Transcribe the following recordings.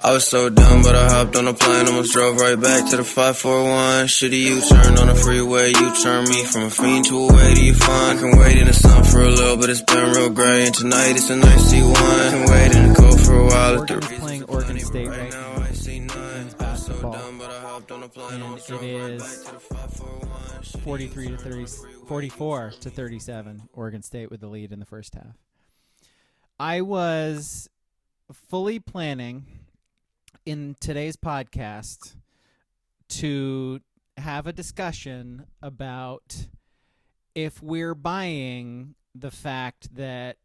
I was so dumb, but I hopped on a plane, almost drove right back to the 541. Shitty U-turn on the freeway, you turn me from a fiend to a way to you fun. I can wait in the sun for a little, but it's been real gray, and tonight it's a nice C1. I can wait in the cold for a while. Oregon's playing Oregon State right now. I see none. I was so Basketball. dumb, but I hopped on a plane, And almost it drove right is back to the 541. 43 to 30, 44 to 37. Oregon State with the lead in the first half. I was fully planning in today's podcast to have a discussion about if we're buying the fact that,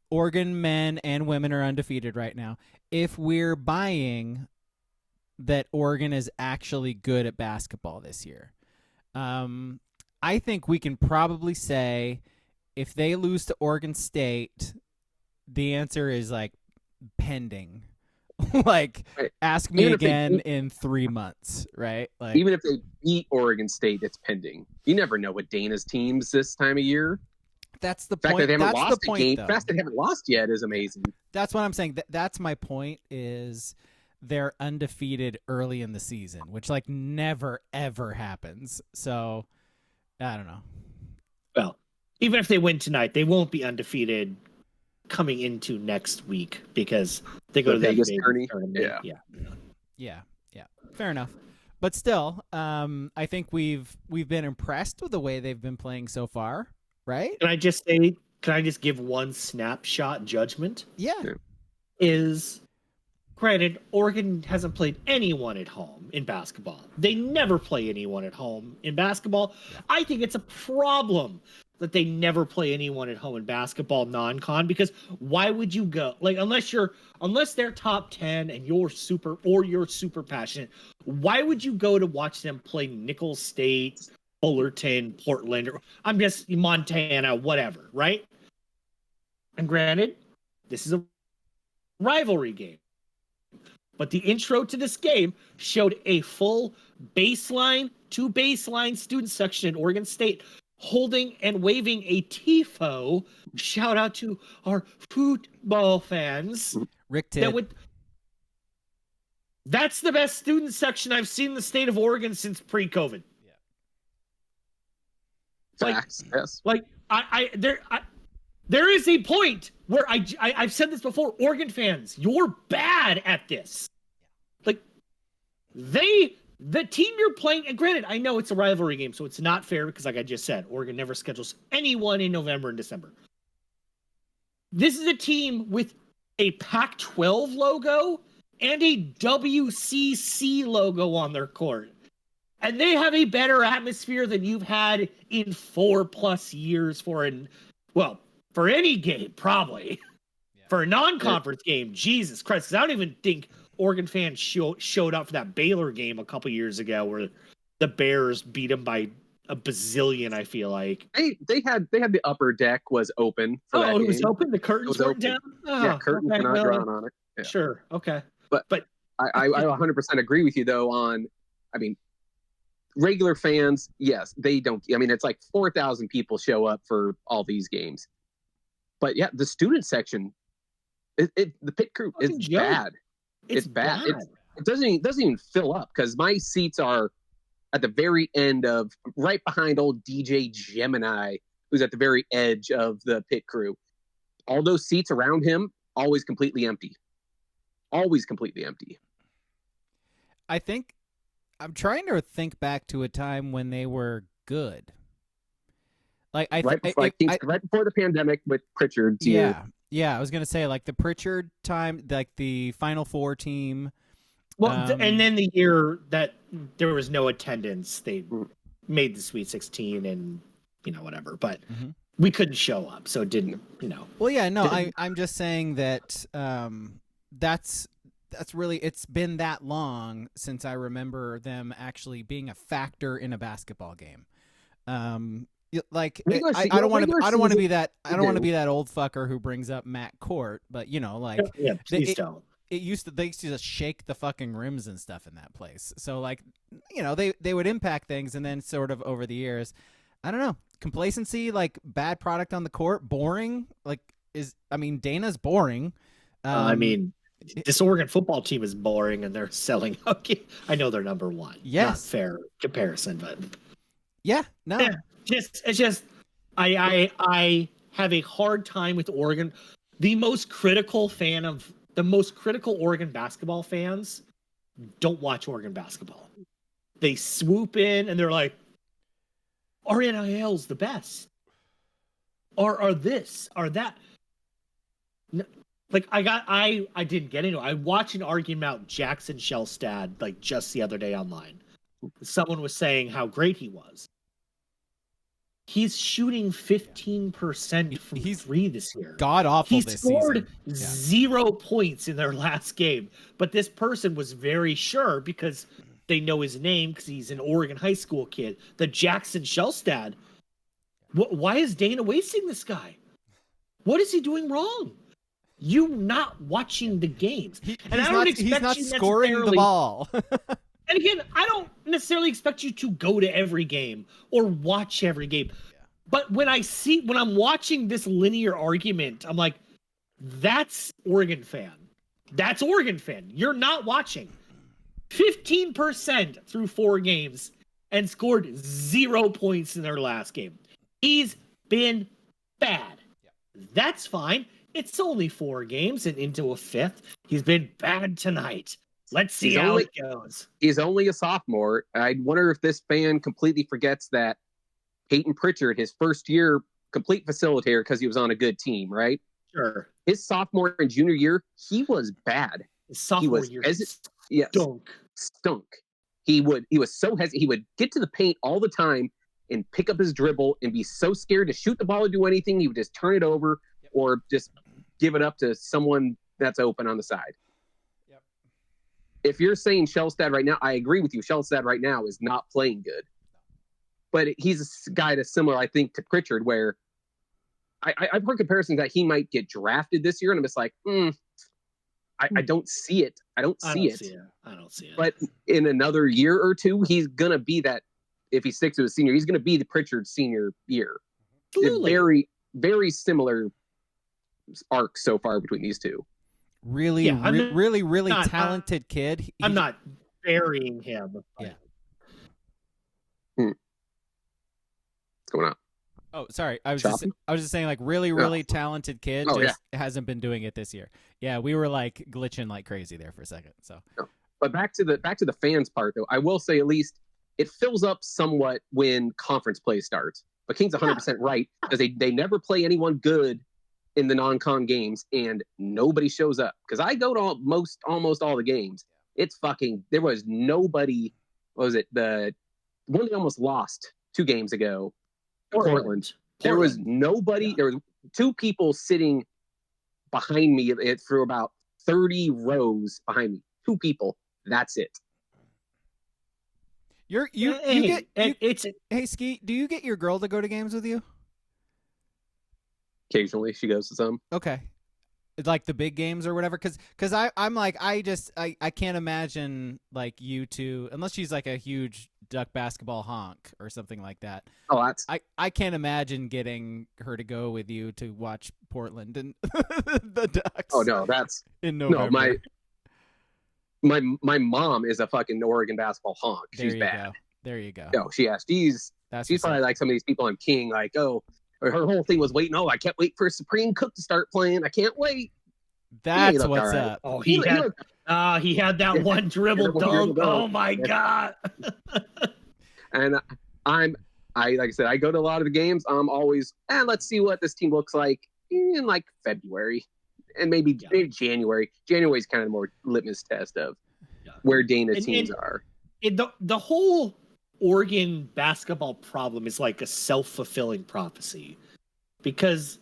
Oregon men and women are undefeated right now. If we're buying that Oregon is actually good at basketball this year. I think we can probably say if they lose to Oregon State, the answer is pending. Right. Ask me again in 3 months, right? Even if they beat Oregon State, it's pending. You never know with Dana's teams this time of year. That's the The fact point. that they haven't That's lost the point, a game, though. the fact that they haven't lost yet is amazing. That's what I'm saying. That's my point is they're undefeated early in the season, which never, ever happens. So, I don't know. Well, even if they win tonight, they won't be undefeated coming into next week because they go The to that Vegas Vegas tourney? tournament. Yeah. Fair enough. But still, I think we've been impressed with the way they've been playing so far, right? Can I just give one snapshot judgment? Yeah. Is granted, Oregon hasn't played anyone at home in basketball. They never play anyone at home in basketball. I think it's a problem that they never play anyone at home in basketball non-con, because why would you go unless they're top 10 and you're super passionate, why would you go to watch them play Nicholls State, Fullerton, Portland, or I'm just Montana, whatever, right? And granted, this is a rivalry game. But the intro to this game showed a full baseline student section at Oregon State holding and waving a TIFO. Shout out to our football fans. Rick Tidd. That's the best student section I've seen in the state of Oregon since pre-COVID. Facts, yes. There is a point where I've said this before. Oregon fans, you're bad at this. The team you're playing, and granted, I know it's a rivalry game, so it's not fair because, like I just said, Oregon never schedules anyone in November and December. This is a team with a Pac-12 logo and a WCC logo on their court. And they have a better atmosphere than you've had in 4+ years for any game, probably. Yeah. For a non-conference game, Jesus Christ. 'Cause I don't even think Oregon fans showed up for that Baylor game a couple years ago where the Bears beat them by a bazillion, I feel like. They had the upper deck was open for that game. It was open? The curtains weren't down? Yeah, curtains were not drawn on it. Yeah. Sure, okay. But I 100% agree with you, though, on, regular fans, yes, they don't. It's 4,000 people show up for all these games. But, yeah, the student section, the pit crew is bad. It's bad. It doesn't even fill up because my seats are at the very end of, right behind old DJ Gemini, who's at the very edge of the pit crew. All those seats around him, always completely empty. Always completely empty. I think I'm trying to think back to a time when they were good. Right before the pandemic with Pritchard. Yeah, I was gonna say the Pritchard time, the Final Four team. Well, and then the year that there was no attendance, they made the Sweet 16 and whatever, but we couldn't show up, so it didn't. Well, yeah, no, I'm just saying that that's really, it's been that long since I remember them actually being a factor in a basketball game. I don't want to be that old fucker who brings up Matt Court, but please don't. They used to just shake the fucking rims and stuff in that place. So they would impact things, and then sort of over the years, I don't know, complacency, bad product on the court, boring. Dana's boring. this Oregon football team is boring and they're selling. Okay, I know they're number one. Yes. Not fair comparison, but yeah, no, it's just I have a hard time with Oregon. The most critical Oregon basketball fans don't watch Oregon basketball. They swoop in and they're like, "Our NIL's the best." Or this, or that. Like I didn't get into it. I watched an argument about Jackson Shellstad like just the other day online. Someone was saying how great he was. He's shooting 15% from three this year. God awful he this scored season. 0 points in their last game. But this person was very sure because they know his name because he's an Oregon high school kid. The Jackson Shellstad. Why is Dana wasting this guy? What is he doing wrong? You not watching the games. And I don't expect he's not scoring the ball. And again, I don't necessarily expect you to go to every game or watch every game. Yeah. But when I'm watching this linear argument, I'm like, that's Oregon fan. That's Oregon fan. You're not watching. 15% through 4 games and scored 0 points in their last game. He's been bad. Yeah. That's fine. It's only 4 games and into a 5th. He's been bad tonight. Let's see how it goes. He's only a sophomore. I wonder if this fan completely forgets that Peyton Pritchard, his first year, complete facilitator because he was on a good team, right? Sure. His sophomore and junior year, he was bad. His sophomore year stunk. He was so hesitant. He would get to the paint all the time and pick up his dribble and be so scared to shoot the ball or do anything. He would just turn it over or just give it up to someone that's open on the side. Yep. If you're saying Shellstad right now, I agree with you. Shellstad right now is not playing good. But he's a guy that's similar, I think, to Pritchard, where I've heard comparisons that he might get drafted this year, and I'm just like, I don't see it. I don't see it. But in another year or two, he's going to be that. If he sticks to his senior, he's going to be the Pritchard senior year. Absolutely. Very, very similar arc so far between these two. Really talented kid. I'm not burying him. Yeah. What's going on? Oh, sorry. I was just saying, like, really talented kid. Hasn't been doing it this year. Yeah, we were like glitching like crazy there for a second. So, but back to the fans part though. I will say at least it fills up somewhat when conference play starts. But King's 100% right because they never play anyone good in the non-con games and nobody shows up. Because I go to almost all the games. It's there was nobody. What was it? The one they almost lost 2 games ago. Portland. There was nobody. Yeah. There was 2 people sitting behind me through about 30 rows behind me. 2 people. That's it. Hey, Skeet, do you get your girl to go to games with you? Occasionally, she goes to some. Okay. Like the big games or whatever, because I'm like I can't imagine like you two unless she's like a huge Duck basketball honk or something like that. Oh, I can't imagine getting her to go with you to watch Portland and the Ducks. Oh no, that's in November. No, my mom is a fucking Oregon basketball honk. She's bad. There you go. No, she's probably like some of these people on King, like, oh. Her whole thing was waiting. Oh, I can't wait for Supreme Cook to start playing. I can't wait. That's what's up. Oh, he had that one dribble dunk. Oh my god! And like I said, I go to a lot of the games. I'm always, let's see what this team looks like in like February and maybe January. January is kind of the more litmus test of where Dana's teams are. The whole Oregon basketball problem is like a self-fulfilling prophecy because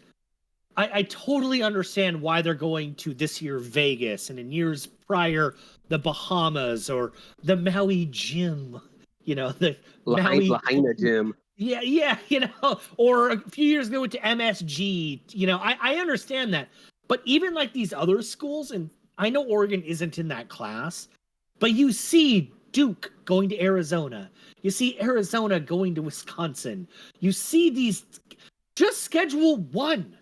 I totally understand why they're going to this year Vegas and in years prior the Bahamas or the Maui Gym, the Maui Lahaina Gym. Yeah, or a few years ago to MSG. I understand that, but even like these other schools, and I know Oregon isn't in that class, but you see Duke going to Arizona. You see Arizona going to Wisconsin. You see these. Just schedule one.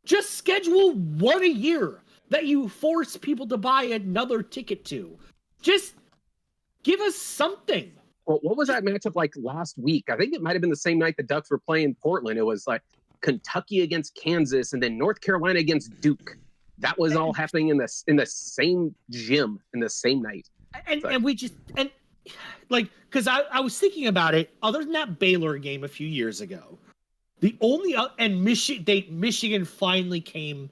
Just schedule one a year. that you force people to buy another ticket to. Just give us something. Well, what was that matchup like last week? I think it might have been the same night the Ducks were playing Portland. It was like Kentucky against Kansas and then North Carolina against Duke. That was all happening in the same gym in the same night. And we just because I was thinking about it. Other than that Baylor game a few years ago, the only and Michigan finally came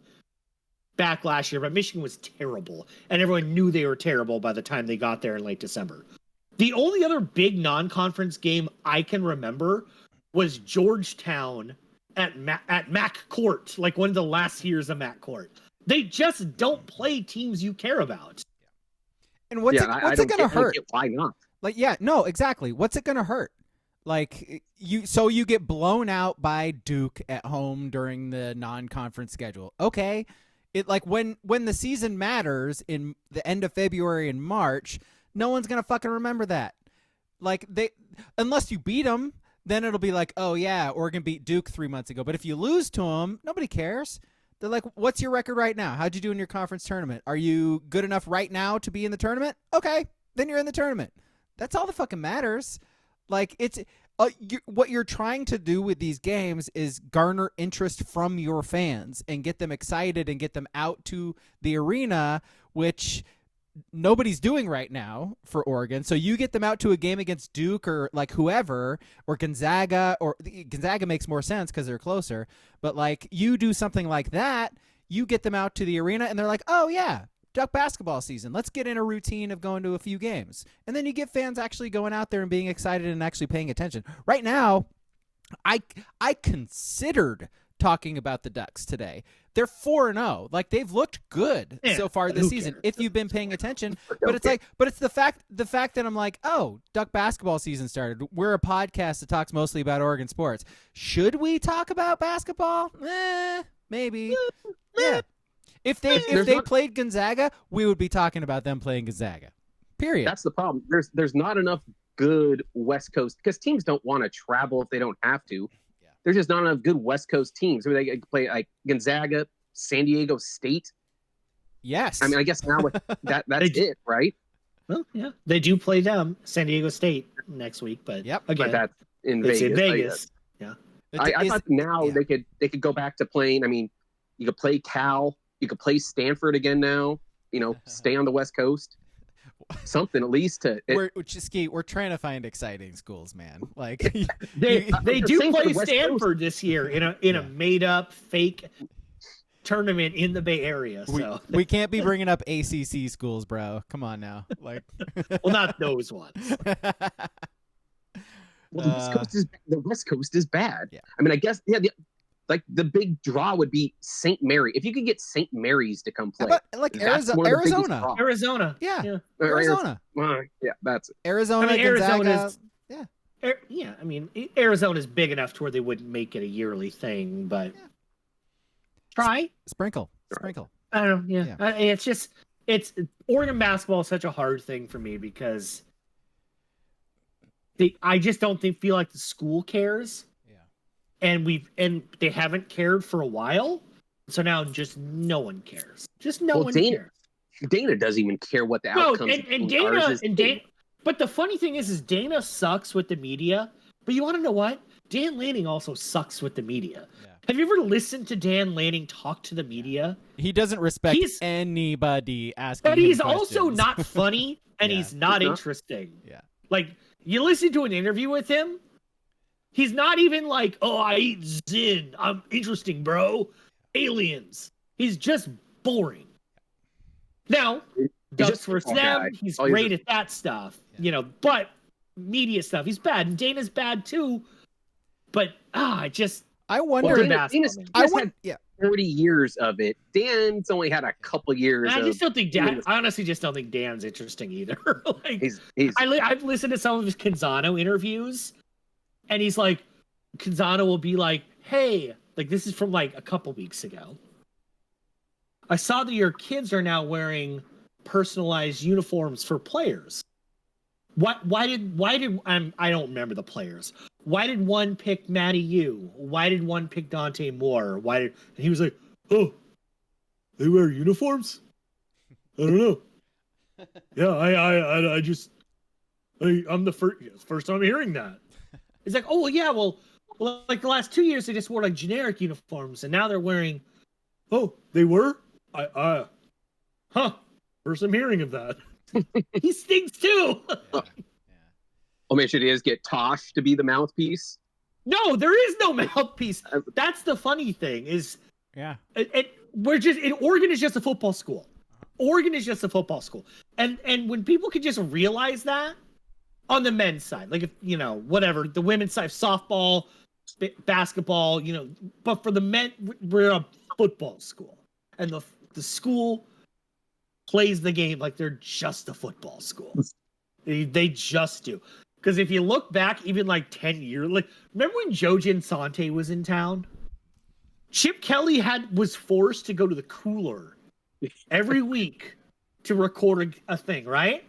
back last year, but Michigan was terrible, and everyone knew they were terrible by the time they got there in late December. The only other big non-conference game I can remember was Georgetown at Mac Court, like one of the last years of Mac Court. They just don't play teams you care about. And what's it going to hurt? Why not? Like, yeah, no, exactly. What's it going to hurt? Like, you get blown out by Duke at home during the non-conference schedule. Okay. It like when the season matters in the end of February and March, no one's going to fucking remember that. Like unless you beat them, then it'll be like, oh yeah, Oregon beat Duke 3 months ago. But if you lose to them, nobody cares. They're like, what's your record right now? How'd you do in your conference tournament? Are you good enough right now to be in the tournament? Okay, then you're in the tournament. That's all that fucking matters. Like, it's what you're trying to do with these games is garner interest from your fans and get them excited and get them out to the arena, which nobody's doing right now for Oregon. So you get them out to a game against Duke or like whoever, or Gonzaga makes more sense because they're closer. But like you do something like that, you get them out to the arena and they're like, oh yeah, Duck basketball season. Let's get in a routine of going to a few games. And then you get fans actually going out there and being excited and actually paying attention. Right now, I considered talking about the Ducks today. They're 4-0. Like they've looked good so far this season. Cares? If you've been paying attention, but it's the fact that I'm like, oh, Duck basketball season started. We're a podcast that talks mostly about Oregon sports. Should we talk about basketball? Maybe. Yeah. If they played Gonzaga, we would be talking about them playing Gonzaga. Period. That's the problem. There's not enough good West Coast because teams don't want to travel if they don't have to. There's just not enough good West Coast teams. I mean, they play like Gonzaga, San Diego State. Yes. I mean, I guess now with that's it, right? Well, yeah, they do play them, San Diego State next week, but again, but that's in it's Vegas. in Vegas. Yeah. I thought now they could go back to playing. I mean, you could play Cal, you could play Stanford again now. You know, stay on the West Coast. Something at least to. We're trying to find exciting schools, man. Like they do play Stanford this year in a made up fake tournament in the Bay Area. So we can't be bringing up ACC schools, bro. Come on now, like. Well, not those ones. Well, the West Coast is bad. Yeah. I mean, I guess like the big draw would be St. Mary. If you could get St. Mary's to come play, like Arizona. Yeah. Arizona. Yeah, that's it. Arizona. I mean, Gonzaga. I mean, Arizona's big enough to where they wouldn't make it a yearly thing, but try sprinkle. I don't know. Yeah. It's Oregon basketball is such a hard thing for me because I just don't feel like the school cares. And they haven't cared for a while, so now just no one cares. Just no one cares. Dana doesn't even care what the outcomes. Dana. But the funny thing is Dana sucks with the media. But you want to know what? Dan Lanning also sucks with the media. Yeah. Have you ever listened to Dan Lanning talk to the media? He doesn't respect anybody asking. But he's questions. also not funny, and he's not interesting. Yeah, like you listen to an interview with him. He's not even like, oh, I eat Zin. I'm interesting, bro. Aliens. He's just boring. Now, Ducks versus them, he's great at that stuff, but media stuff, he's bad. And Dana's bad too. But, I wonder. Dana's had 30 years of it. Dan's only had a couple years. I just don't think I honestly just don't think Dan's interesting either. Like, I've listened to some of his Canzano interviews. And he's like, Canzano will be like, hey, like this is from like a couple weeks ago. I saw that your kids are now wearing personalized uniforms for players. Why did I don't remember the players. Why did one pick Matty Yu? Why did one pick Dante Moore? And he was like, oh, They wear uniforms? I don't know. Yeah, I'm the first time hearing that. It's like, oh yeah, well, like the last 2 years they just wore like generic uniforms, and now they're wearing. Oh, they were? First I'm hearing of that. He stinks too. Oh man, should he get Tosh to be the mouthpiece? No, there is no mouthpiece. That's the funny thing is. Yeah. Oregon is just a football school. Oregon is just a football school. And when people could just realize that on the men's side, like if, whatever, the women's side, softball, basketball, but for the men, we're a football school. And the school plays the game like they're just a football school. They just do. Because if you look back even like 10 years, like remember when Joe Ginsante was in town? Chip Kelly was forced to go to the cooler every week to record a thing, right?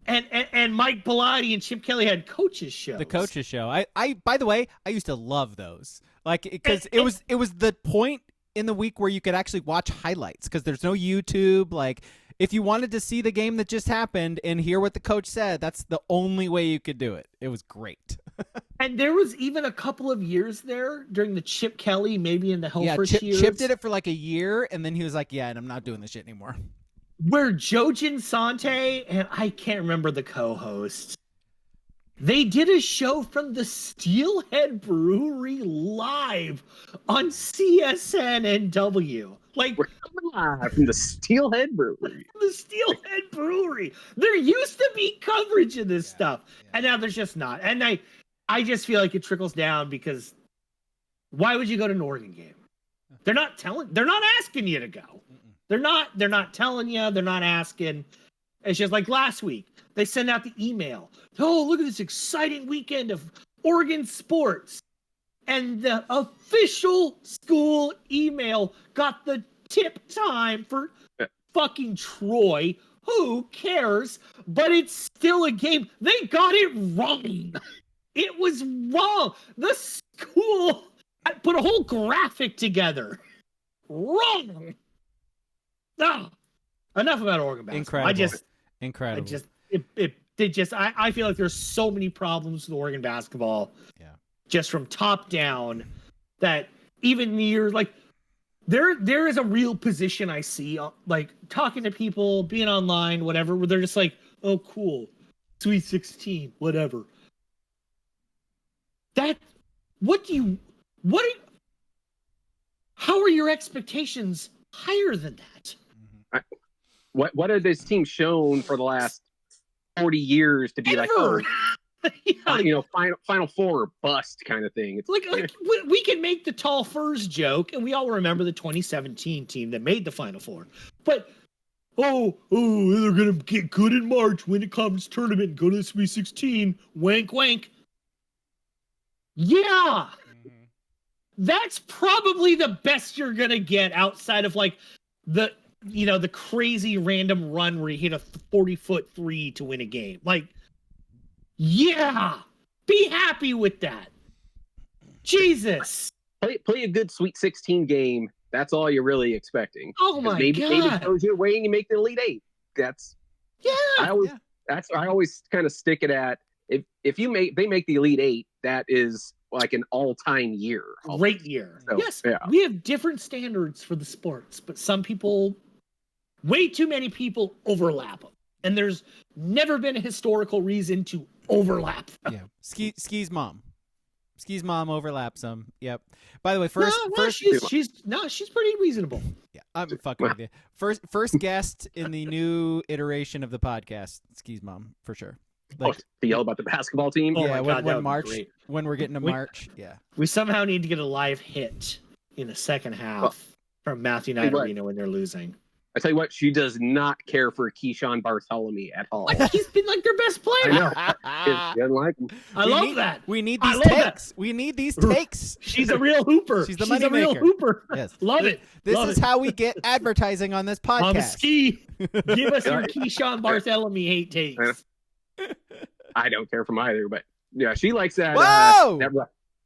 And Mike Bellotti and Chip Kelly had coaches shows. The coaches show. I by the way, I used to love those. Like because it was the point in the week where you could actually watch highlights because there's no YouTube. Like if you wanted to see the game that just happened and hear what the coach said, that's the only way you could do it. It was great. And there was even a couple of years there during the Chip Kelly, maybe in the Helfrich years. Chip did it for like a year, and then he was like, yeah, and I'm not doing this shit anymore. Where Joe Ginsante, and I can't remember the co-host, they did a show from the Steelhead Brewery live on CSNNW. Like, we're coming live from the Steelhead Brewery. The Steelhead Brewery. There used to be coverage of this stuff, and now there's just not. And I just feel like it trickles down because why would you go to an Oregon game? They're not asking you to go. They're not telling you, they're not asking. It's just like last week. They send out the email. Oh, look at this exciting weekend of Oregon sports. And the official school email got the tip time for fucking Troy. Who cares? But it's still a game. They got it wrong. It was wrong. The school put a whole graphic together. Wrong. Ah, enough about Oregon basketball. Incredible. I feel like there's so many problems with Oregon basketball. Yeah. Just from top down that even near like there is a real position I see like talking to people, being online, whatever, where they're just like, oh cool, Sweet 16, whatever. How are your expectations higher than that? What have this team shown for the last 40 years to be Ever. Like, oh, yeah, Final Four or bust kind of thing? It's like we can make the tall furs joke, and we all remember the 2017 team that made the Final Four. But they're gonna get good in March, win a conference tournament, and go to the Sweet 16. Wank, wank. Yeah, that's probably the best you're gonna get outside of like the crazy random run where you hit a 40-foot three to win a game. Like, yeah, be happy with that. Jesus, play a good Sweet 16 game. That's all you're really expecting. Oh my maybe God. goes your way and you make the Elite Eight. I always kind of stick it at if they make the Elite Eight, that is like an all-time year. Great year. So, yes, yeah. We have different standards for the sports, but some people, way too many people overlap them. And there's never been a historical reason to overlap them. Yeah. Ski's mom overlaps them. Yep. By the way, she's pretty reasonable. Yeah, I'm fucking with you. First guest in the new iteration of the podcast, Ski's mom, for sure. Like to yell about the basketball team. Yeah, God, when we're getting to March. Yeah. We somehow need to get a live hit in the second half from Matthew Niderino when they're losing. I tell you what, she does not care for Keyshawn Bartholomew at all. He's been like their best player. I know. She doesn't like him. I love that. We need these takes. We need these takes. She's a real hooper. She's a real hooper. Yes. Love it. This is how we get advertising on this podcast. Ski, give us your Keyshawn Bartholomew hate takes. I don't care for him either, but yeah, she likes that. Whoa!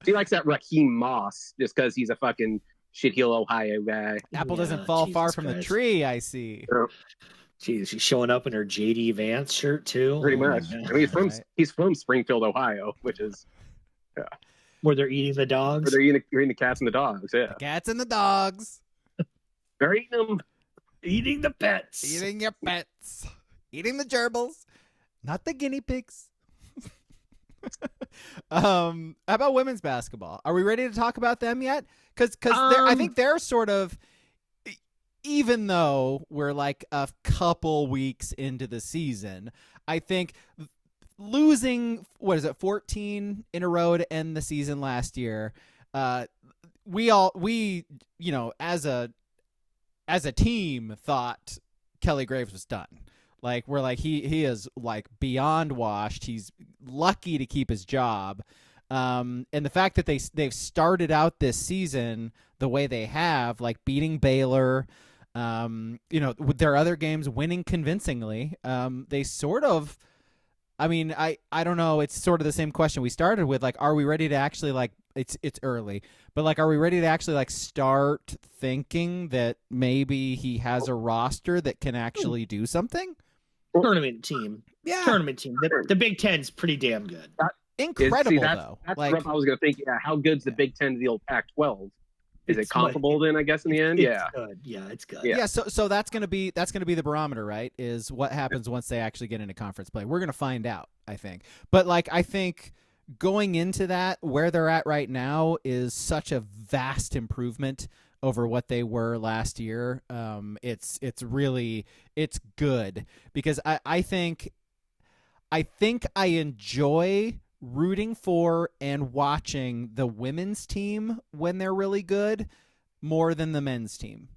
She likes that Raheem Moss just because he's a fucking Shit Heel, Ohio guy. Apple doesn't fall far from the tree, I see. Jeez, she's showing up in her JD Vance shirt too. Pretty much. I mean, he's from Springfield, Ohio, which is where they're eating the dogs. Where they're eating the cats and the dogs. Yeah, the cats and the dogs. They're eating them. Eating the pets. Eating your pets. Eating the gerbils. Not the guinea pigs. How about women's basketball? Are we ready to talk about them yet? Because I think they're sort of, even though we're like a couple weeks into the season, I think losing 14 in a row to end the season last year, we as a team thought Kelly Graves was done. Like, we're like, he is like beyond washed. He's lucky to keep his job. And the fact that they've started out this season the way they have, like beating Baylor, with their other games winning convincingly, they sort of, I mean, I don't know. It's sort of the same question we started with. Like, are we ready to actually, like, it's early, but like, are we ready to actually like start thinking that maybe he has a roster that can actually do something? Tournament team. Yeah. Tournament team. The Big Ten's pretty damn good. Incredible, though. That's like, I was going to think, how good's the Big Ten to the old Pac-12? Is it comparable then, I guess, in the end? It's good. Yeah, it's good. Yeah, so that's gonna be the barometer, right? Is what happens once they actually get into conference play. We're gonna find out, I think. But like, I think going into that, where they're at right now is such a vast improvement over what they were last year. It's good because I think I enjoy rooting for and watching the women's team when they're really good more than the men's team.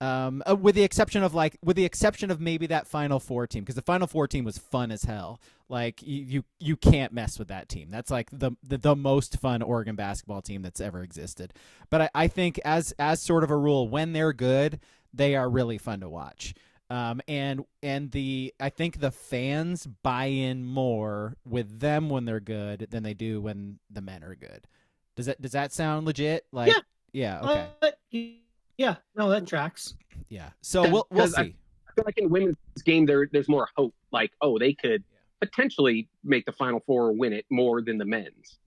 With the exception of maybe that Final Four team, because the Final Four team was fun as hell. Like, you can't mess with that team. That's like the most fun Oregon basketball team that's ever existed. But I think as sort of a rule, when they're good, they are really fun to watch. And I think the fans buy in more with them when they're good than they do when the men are good. Does that sound legit? Like, yeah, okay. Yeah, no, that tracks. Yeah, so we'll see. I feel like in the women's game, there's more hope. Like, they could potentially make the Final Four or win it more than the men's.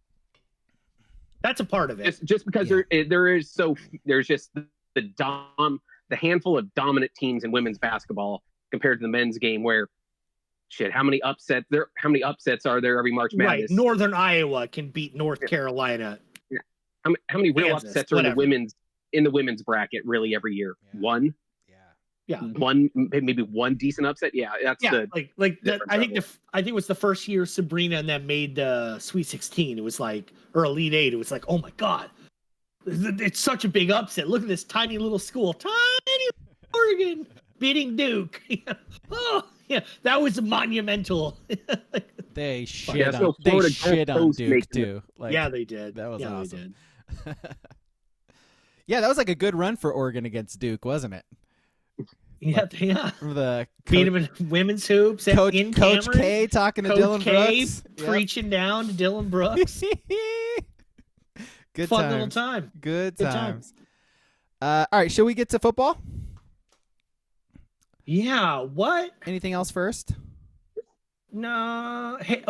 That's a part of it. Just because there's just the handful of dominant teams in women's basketball compared to the men's game, where how many upsets are there every March Madness? Right, Northern Iowa can beat North Carolina. Yeah. How many real upsets are in the women's bracket really every year? Yeah. One. Yeah. One, maybe one decent upset. Yeah, that's I think it was the first year Sabrina and them made the Sweet 16. It was like, or Elite 8. It was like, oh my God, it's such a big upset. Look at this tiny little school, tiny Oregon beating Duke. Oh yeah, that was monumental. They shit on Duke too. Like, yeah, they did. That was awesome. They did. Yeah, that was like a good run for Oregon against Duke, wasn't it? Yeah. Beat him in women's hoops. Coach K talking to Dylan Brooks. Preaching down to Dylan Brooks. Good fun times. Little time. Good times. All right, shall we get to football? Yeah. What? Anything else first? No. Hey.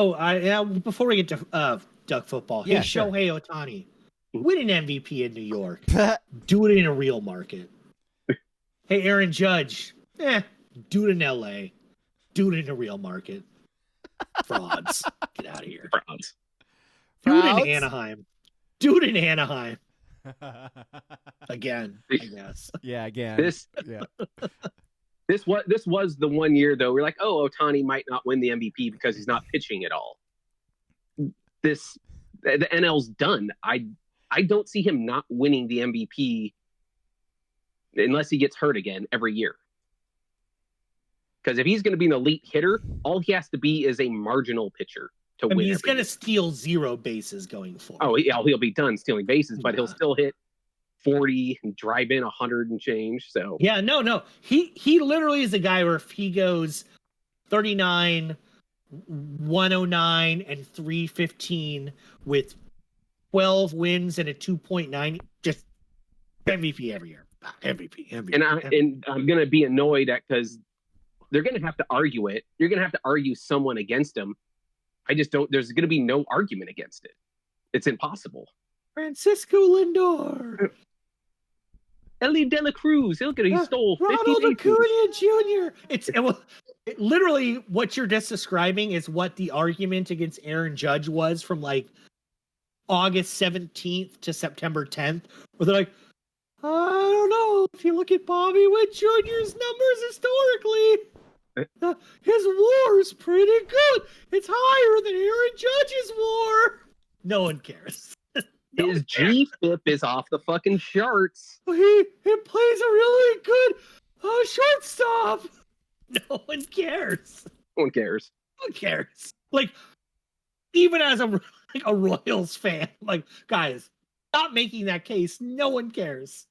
Before we get to Duck football. Yeah, hey, sure. Shohei Ohtani, win an MVP in New York. Do it in a real market. Hey, Aaron Judge, do it in LA. Do it in a real market. Frauds. Get out of here. Frauds. Do it in Anaheim. Do it in Anaheim. Again, I guess. Yeah, again. This was the one year though. We're like, Ohtani might not win the MVP because he's not pitching at all. The NL's done. I don't see him not winning the MVP unless he gets hurt again every year. Because if he's going to be an elite hitter, all he has to be is a marginal pitcher to win. He's going to steal 0 bases going forward. Oh, yeah, he'll be done stealing bases, but he'll still hit 40 and drive in 100 and change. So yeah, no. He literally is a guy where if he goes 39, 109, and 315 with 12 wins and a 2.9, just MVP every year. MVP. And I'm gonna be annoyed at because they're gonna have to argue it. You're gonna have to argue someone against him. I just don't. There's gonna be no argument against it. It's impossible. Francisco Lindor. Ellie De La Cruz. Look at he stole 50 Ronald bases. Acuna Jr. It literally what you're just describing is what the argument against Aaron Judge was from like August 17th to September 10th, where they're like, I don't know. If you look at Bobby Witt Jr.'s numbers historically, his WAR's pretty good. It's higher than Aaron Judge's WAR. No one cares. His GFIP is off the fucking charts. He plays a really good shortstop. No one cares. No one cares. Who cares? Like, even as a Royals fan, like, guys, stop making that case. No one cares.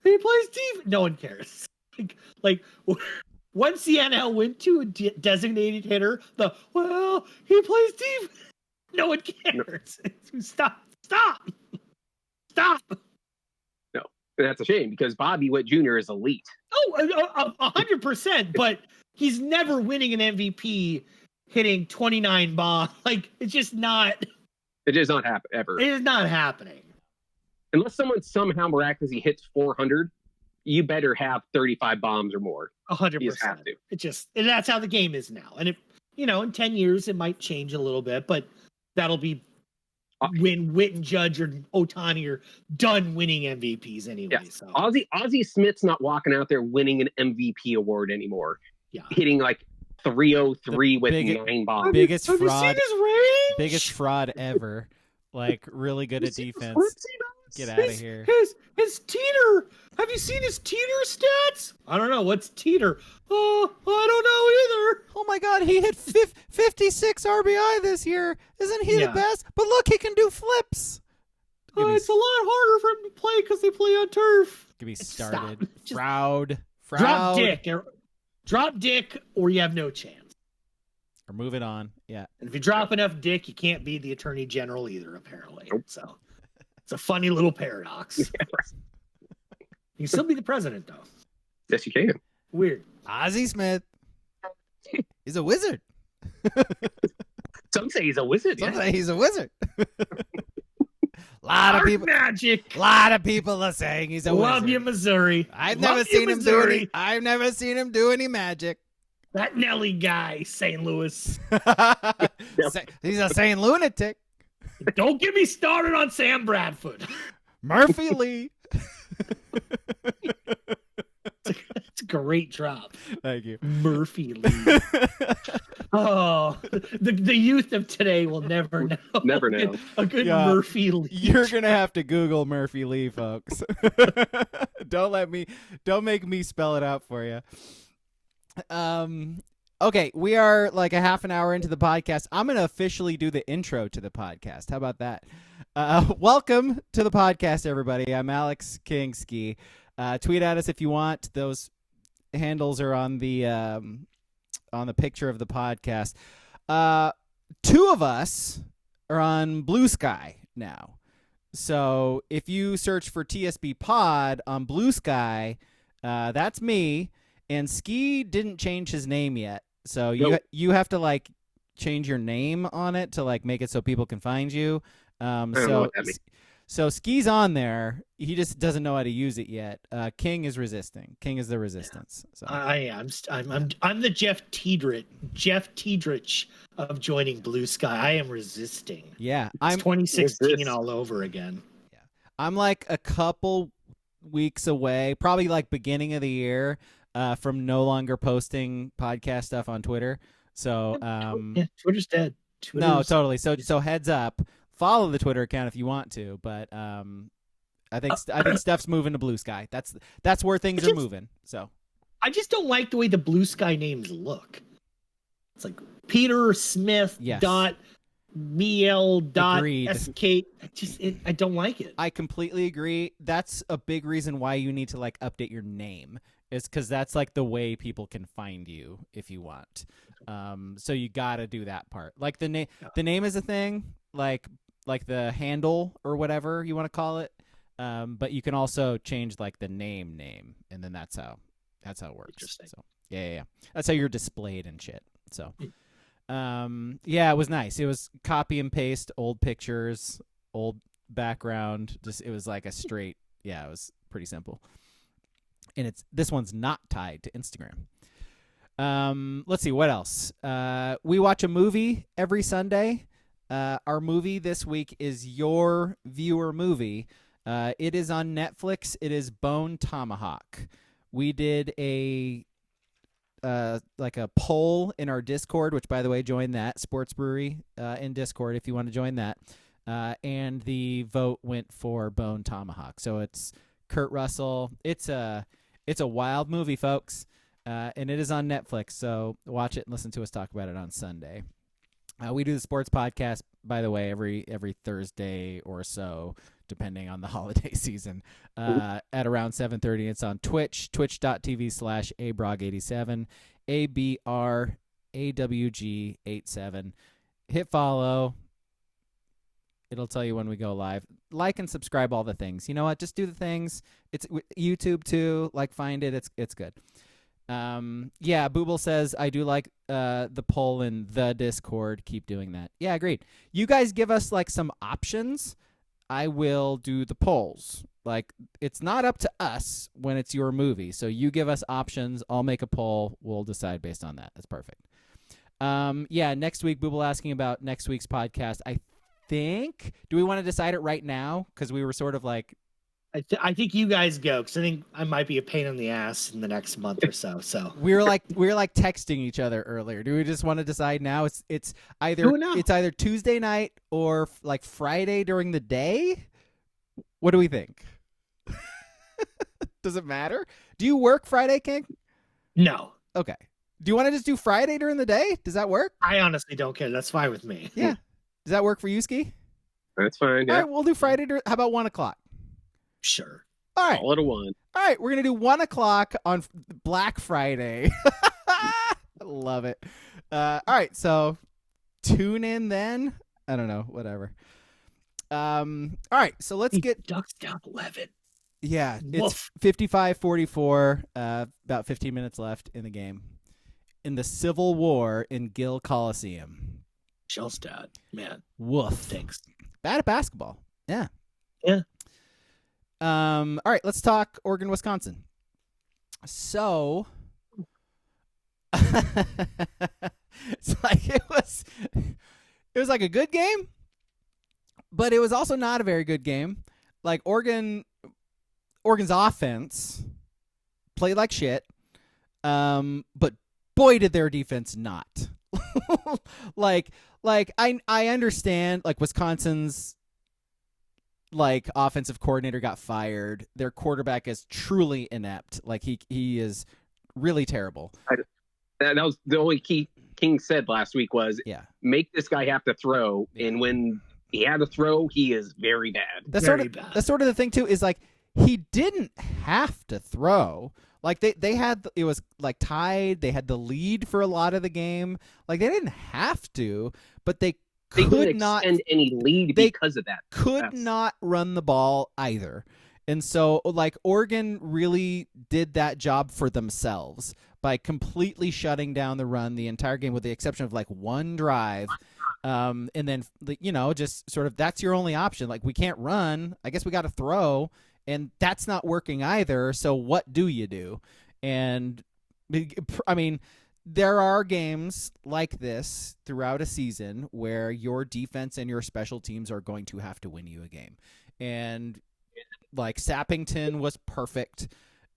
He plays defense. No one cares. Like once the NL went to a designated hitter, he plays defense. No one cares. No. Stop. No, that's a shame because Bobby Witt Jr. is elite. Oh, 100%. But he's never winning an MVP hitting 29 bombs. Like, it's just not. It does not happen ever. It is not happening. Unless someone somehow miraculously hits 400, you better have 35 bombs or more. 100%. You just have to. And that's how the game is now. And if in 10 years it might change a little bit, but that'll be when Witt and Judge or Ohtani are done winning MVPs anyway. Yeah. So Ozzie Smith's not walking out there winning an MVP award anymore. Yeah, hitting like 303 with 9 bombs. Biggest have fraud. You seen his range? Biggest fraud ever. Like really good at defense. Get out of here. His teeter. Have you seen his teeter stats? I don't know. What's teeter? Oh, I don't know either. Oh my God, he hit 56 RBI this year. Isn't he the best? But look, he can do flips. It's a lot harder for him to play because they play on turf. Get me started. Fraud. Drop dick, or you have no chance. Or move it on. Yeah. And if you drop enough dick, you can't be the attorney general either, apparently. Nope. So it's a funny little paradox. You can still be the president, though. Yes, you can. Weird. Ozzie Smith. He's a wizard. Some say he's a wizard. Some say he's a wizard. Lot of people are saying he's a wizard. Love you, Missouri. I've never seen him do any magic. That Nelly guy, St. Louis. He's a St. Lunatic. Don't get me started on Sam Bradford. Murphy Lee. It's a great drop. Thank you. Murphy Lee. Oh, the youth of today will never know. Never know. A good Murphy Lee. You're going to have to Google Murphy Lee, folks. Don't make me spell it out for you. Okay, we are like a half an hour into the podcast. I'm going to officially do the intro to the podcast. How about that? Welcome to the podcast, everybody. I'm Alex Kingski. Tweet at us if you want. Those handles are on the picture of the podcast. Two of us are on Blue Sky now. So if you search for TSB Pod on Blue Sky, that's me. And Ski didn't change his name yet. So you have to like change your name on it to like make it so people can find you. So Ski's on there. He just doesn't know how to use it yet. King is resisting. King is the resistance. So. I am. I'm the Jeff Tiedrich of joining Blue Sky. I am resisting. Yeah, I'm 2016 all over again. Yeah, I'm like a couple weeks away, probably like beginning of the year, from no longer posting podcast stuff on Twitter. So Twitter's dead. No, totally. So heads up. Follow the Twitter account if you want to, but I think stuff's moving to Blue Sky. That's where things are moving. So I just don't like the way the Blue Sky names look. It's like Peter Smith dot Miel dot SK. I don't like it. I completely agree. That's a big reason why you need to like update your name. Is because that's like the way people can find you if you want. So you got to do that part. Like the name is a thing. Like the handle or whatever you want to call it. But you can also change like the name, and then that's how it works. Interesting. So yeah. That's how you're displayed and shit. So, it was nice. It was copy and paste old pictures, old background. Just it was like a straight. Yeah, it was pretty simple. And this one's not tied to Instagram. Let's see what else. We watch a movie every Sunday. Our movie this week is Your Viewer Movie. It is on Netflix. It is Bone Tomahawk. We did a poll in our Discord, which, by the way, join that Sports Brewery in Discord if you want to join that. And the vote went for Bone Tomahawk. So it's Kurt Russell. It's a wild movie, folks, and it is on Netflix. So watch it and listen to us talk about it on Sunday. We do the sports podcast, by the way, every Thursday or so, depending on the holiday season, at around 7:30. It's on Twitch, twitch.tv/abrog87, ABRAWG87. Hit follow. It'll tell you when we go live. Like and subscribe, all the things. You know what? Just do the things. It's YouTube too. Find it. It's good. Booble says, I do like the poll in the Discord. Keep doing that. Yeah, agreed. You guys give us some options. I will do the polls. It's not up to us when it's your movie. So you give us options. I'll make a poll. We'll decide based on that. That's perfect. Next week, Booble asking about next week's podcast. I think, do we want to decide it right now? Because we were sort of I think you guys go, because I think I might be a pain in the ass in the next month or so. So we were texting each other earlier. Do we just want to decide now? It's either Tuesday night or Friday during the day. What do we think? Does it matter? Do you work Friday, King? No. Okay. Do you want to just do Friday during the day? Does that work? I honestly don't care. That's fine with me. Yeah. Does that work for you, Ski? That's fine. Yeah. All right, we'll do Friday. How about 1:00? Sure. All right. All at a 1. All right, we're gonna do 1:00 on Black Friday. I love it. All right, so tune in then. I don't know, whatever. All right, so let's get Ducks down 11. Yeah, Woof. It's 55-44. About 15 minutes left in the game. In the Civil War in Gill Coliseum. Shellstad, man. Woof. Thanks. Bad at basketball. Yeah. Yeah. All right, let's talk Oregon, Wisconsin. So it was a good game, but it was also not a very good game. Oregon's offense played like shit. But boy did their defense not. I understand Wisconsin's offensive coordinator got fired. Their quarterback is truly inept. He is really terrible. That was the only key King said last week was make this guy have to throw. Yeah. And when he had to throw, he is very bad. That's sort of the thing too, is he didn't have to throw. They had, it was tied. They had the lead for a lot of the game. They didn't have to, but they could not extend any lead because of that. Could not run the ball either. And so Oregon really did that job for themselves by completely shutting down the run the entire game, with the exception of one drive. And then, just sort of, that's your only option. We can't run. I guess we got to throw, and that's not working either. So what do you do? And I mean, there are games like this throughout a season where your defense and your special teams are going to have to win you a game. And Sappington was perfect.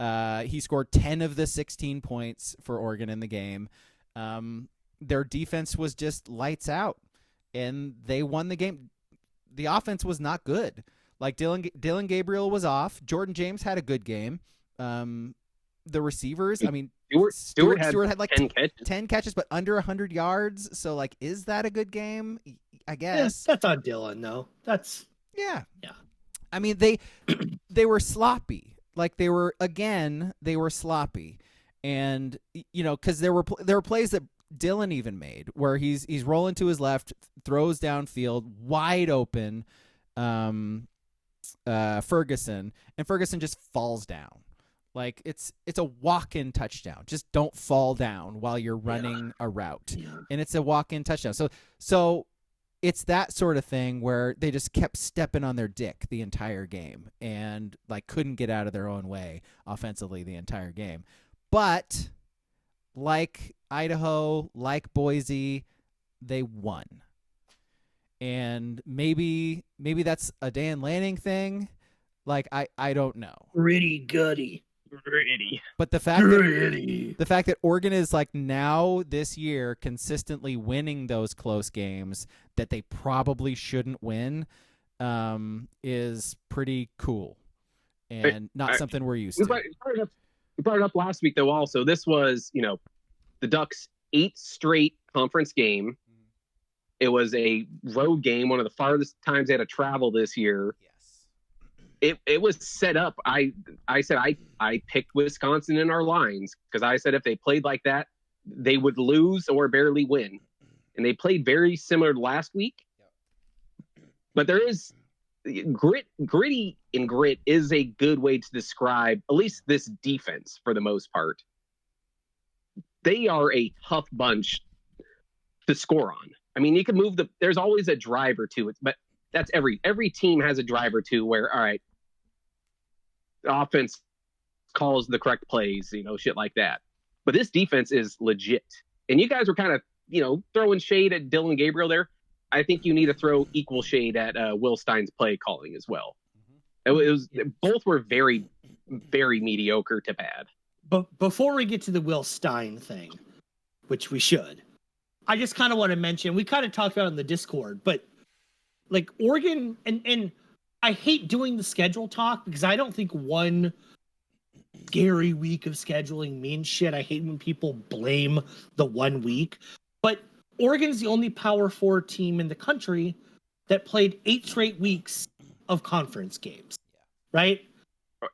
He scored 10 of the 16 points for Oregon in the game. Their defense was just lights out, and they won the game. The offense was not good. Dylan Gabriel was off. Jordan James had a good game. The receivers, I mean, Stewart had 10 catches, but under 100 yards. So, is that a good game? I guess. Yeah, that's on Dylan, though. That's... Yeah. I mean, they were sloppy. They were sloppy. And, because there were plays that Dylan even made where he's rolling to his left, throws downfield, wide open, Ferguson, and Ferguson just falls down. Like it's a walk-in touchdown. Just don't fall down while you're running a route, and it's a walk-in touchdown. So it's that sort of thing where they just kept stepping on their dick the entire game and like couldn't get out of their own way offensively the entire game. But like Idaho, like Boise, they won. And maybe that's a Dan Lanning thing. Like I don't know. Gritty gutty. But the fact that Oregon is like now this year consistently winning those close games that they probably shouldn't win is pretty cool and not something we're used to. We brought it up last week though. Also, this was the Ducks' 8th straight conference game. It was a road game, one of the farthest times they had to travel this year. It was set up. I said I picked Wisconsin in our lines because I said if they played like that, they would lose or barely win. And they played very similar to last week. But there is gritty and grit is a good way to describe at least this defense for the most part. They are a tough bunch to score on. I mean, you can move there's always a drive or two, but that's every team has a drive or two where, all right, the offense calls the correct plays, shit like that. But this defense is legit. And you guys were kind of, throwing shade at Dylan Gabriel there. I think you need to throw equal shade at Will Stein's play calling as well. Both were very, very mediocre to bad. But before we get to the Will Stein thing, which we should, I just kind of want to mention, we kind of talked about it in the Discord, but like Oregon, and I hate doing the schedule talk because I don't think one scary week of scheduling means shit. I hate when people blame the 1 week, but Oregon's the only Power 4 team in the country that played 8 straight weeks of conference games, right?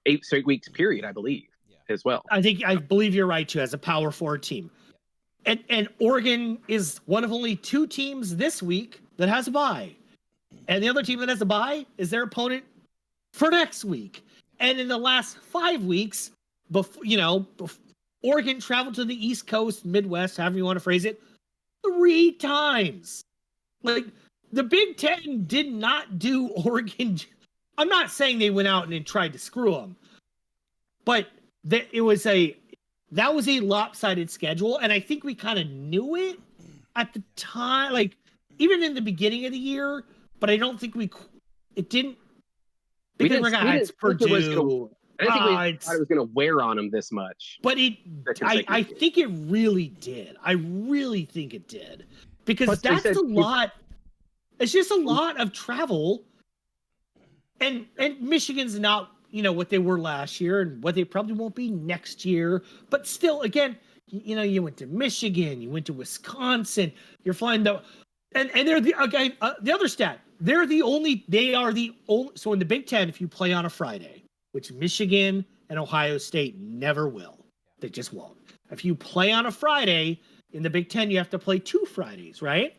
8 straight weeks, period, I believe, as well. I believe you're right, too, as a Power 4 team. And Oregon is one of only 2 teams this week that has a bye. And the other team that has a bye is their opponent for next week. And in the last 5 weeks, Oregon traveled to the East Coast, Midwest, however you want to phrase it, 3 times. Like, the Big Ten did not do Oregon. I'm not saying they went out and tried to screw them, but that was a lopsided schedule. And I think we kind of knew it at the time, like even in the beginning of the year, but I don't think it didn't. I think we thought it was going to wear on them this much. But I think it really did. I really think it did. Because that's a lot. It's just a lot of travel. And Michigan's not, what they were last year and what they probably won't be next year. But still, again, you went to Michigan, you went to Wisconsin, you're flying and they're the other stat. They are the only, so in the Big Ten, if you play on a Friday, which Michigan and Ohio State never will, they just won't. If you play on a Friday in the Big Ten, you have to play 2 Fridays, right?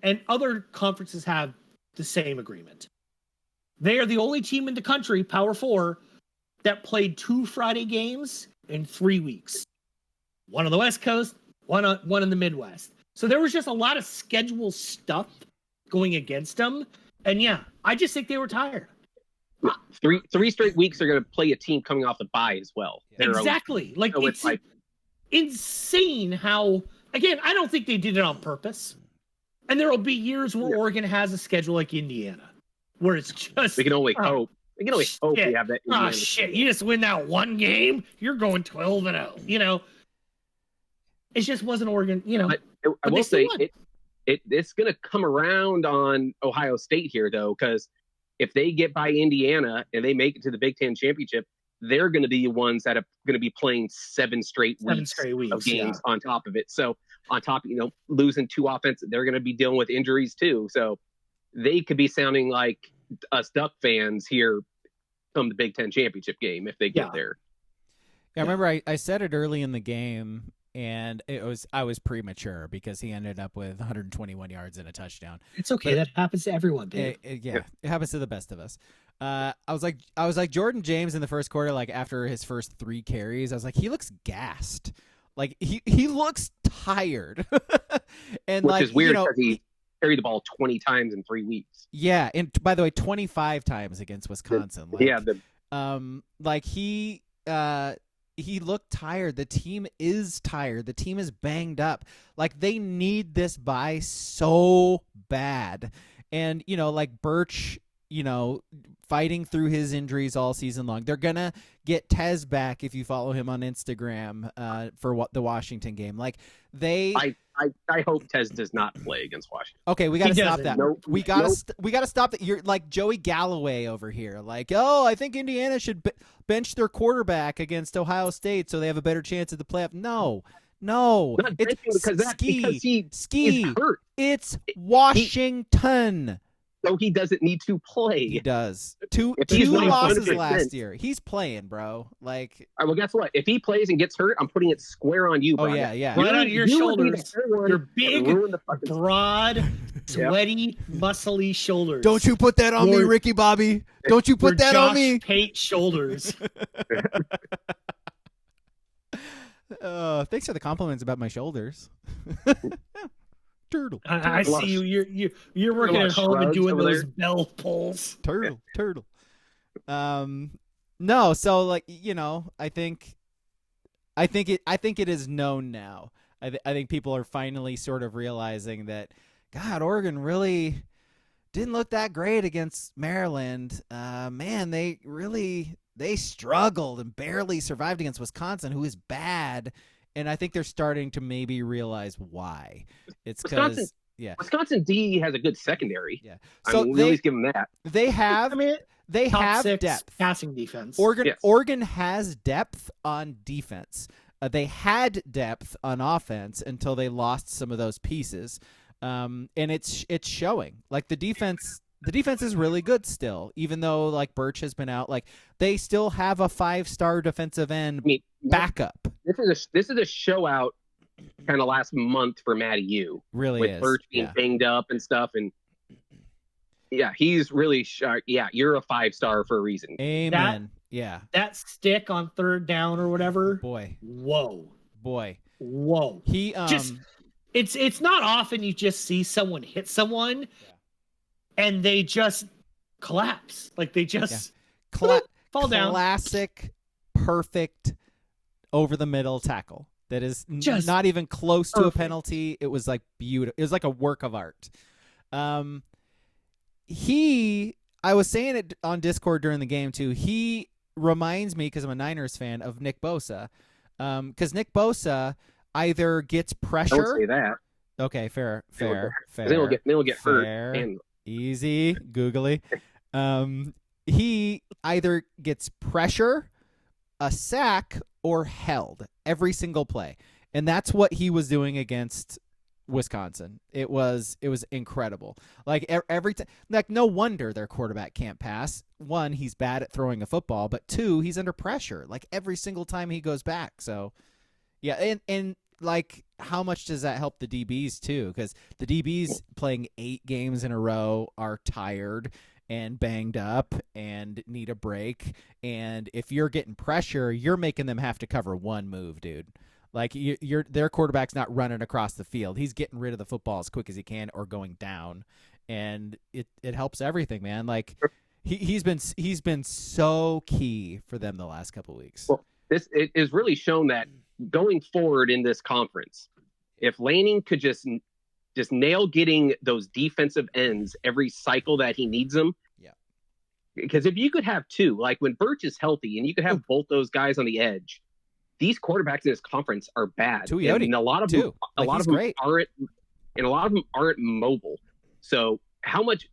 And other conferences have the same agreement. They are the only team in the country, Power 4, that played 2 Friday games in 3 weeks. One on the West Coast, one in the Midwest. So there was just a lot of schedule stuff going against them. And yeah, I just think they were tired. 3 straight weeks are going to play a team coming off the bye as well. Exactly. It's like insane how, again, I don't think they did it on purpose. And there will be years where Oregon has a schedule like Indiana, where it's just... We can only hope. We can only hope we have that. Oh, shit. You just win that one game, you're going 12-0. It just wasn't Oregon, I will say, it's going to come around on Ohio State here, though, because if they get by Indiana and they make it to the Big Ten championship, they're going to be the ones that are going to be playing 7 straight weeks of games on top of it. So on top, losing 2 offenses, they're going to be dealing with injuries too. So they could be sounding like us Duck fans here come the Big Ten championship game if they get there. Yeah, I remember I said it early in the game, and I was premature because he ended up with 121 yards and a touchdown. It's okay. That happens to everyone, Dave. It happens to the best of us. I was like Jordan James in the first quarter, like after his first 3 carries, I was like, he looks gassed. Like he looks tired. And which like, is weird because he carried the ball 20 times in 3 weeks. Yeah, and by the way, 25 times against Wisconsin. Like, he looked tired. The team is tired. The team is banged up. Like, they need this bye so bad. And, like Birch, fighting through his injuries all season long. They're going to get Tez back if you follow him on Instagram for the Washington game. Like, I hope Tez does not play against Washington. Okay, we got to stop that. We got to stop that. You're like Joey Galloway over here. Like, I think Indiana should bench their quarterback against Ohio State so they have a better chance at the playoff. No. It's Ski. Hurt. It's Washington. So he doesn't need to play. He does. Two losses last year. He's playing, bro. Like, all right, well, guess what? If he plays and gets hurt, I'm putting it square on you, Braga. Yeah. Right on your shoulders. Your big, broad, sweaty, muscly shoulders. Don't you put that on me, Ricky Bobby. Don't you put that on me. Pate shoulders. Thanks for the compliments about my shoulders. Turtle. I see you. You're working at home and doing those bell pulls. Turtle. No. So like, I think it is known now. I think people are finally sort of realizing that, God, Oregon really didn't look that great against Maryland. Man, they struggled and barely survived against Wisconsin, who is bad. And I think they're starting to maybe realize why. It's because Wisconsin D has a good secondary. Yeah, so we always give them that. They have. They have depth. Passing defense. Oregon has depth on defense. They had depth on offense until they lost some of those pieces, and it's showing. Like the defense is really good still, even though like Birch has been out. Like they still have a 5-star defensive end backup. This is a show out kind of last month for Matty U. Really with is. Birch being banged up and stuff, and he's really sharp. Yeah, you're a 5-star for a reason. Amen. That stick on third down or whatever. Boy. Whoa. He it's not often you just see someone hit someone and they just collapse. Like they just fall down. Classic, perfect, over the middle tackle. That is just not even close to a penalty. It was like beautiful. It was like a work of art. I was saying it on Discord during the game too. He reminds me, because I'm a Niners fan, of Nick Bosa. Because Nick Bosa either gets pressure. Don't say that. Okay, fair. They'll get hurt. Easy, googly. He either gets pressure, a sack, or held every single play. And that's what he was doing against Wisconsin. It was incredible. Like every time, like no wonder their quarterback can't pass. One, he's bad at throwing a football, but two, he's under pressure like every single time he goes back. So yeah, and like how much does that help the DBs too? Because the DBs playing 8 games in a row are tired and banged up and need a break. And if you're getting pressure, you're making them have to cover one move, dude. Like their quarterback's not running across the field. He's getting rid of the football as quick as he can or going down. And it helps everything, man. Like he's been so key for them the last couple of weeks. Well, it is really shown that going forward in this conference, if Lanning could just nail getting those defensive ends every cycle that he needs them. Yeah. Because if you could have two, like when Birch is healthy and you could have both those guys on the edge, these quarterbacks in this conference are bad. And a lot of them aren't mobile. So how much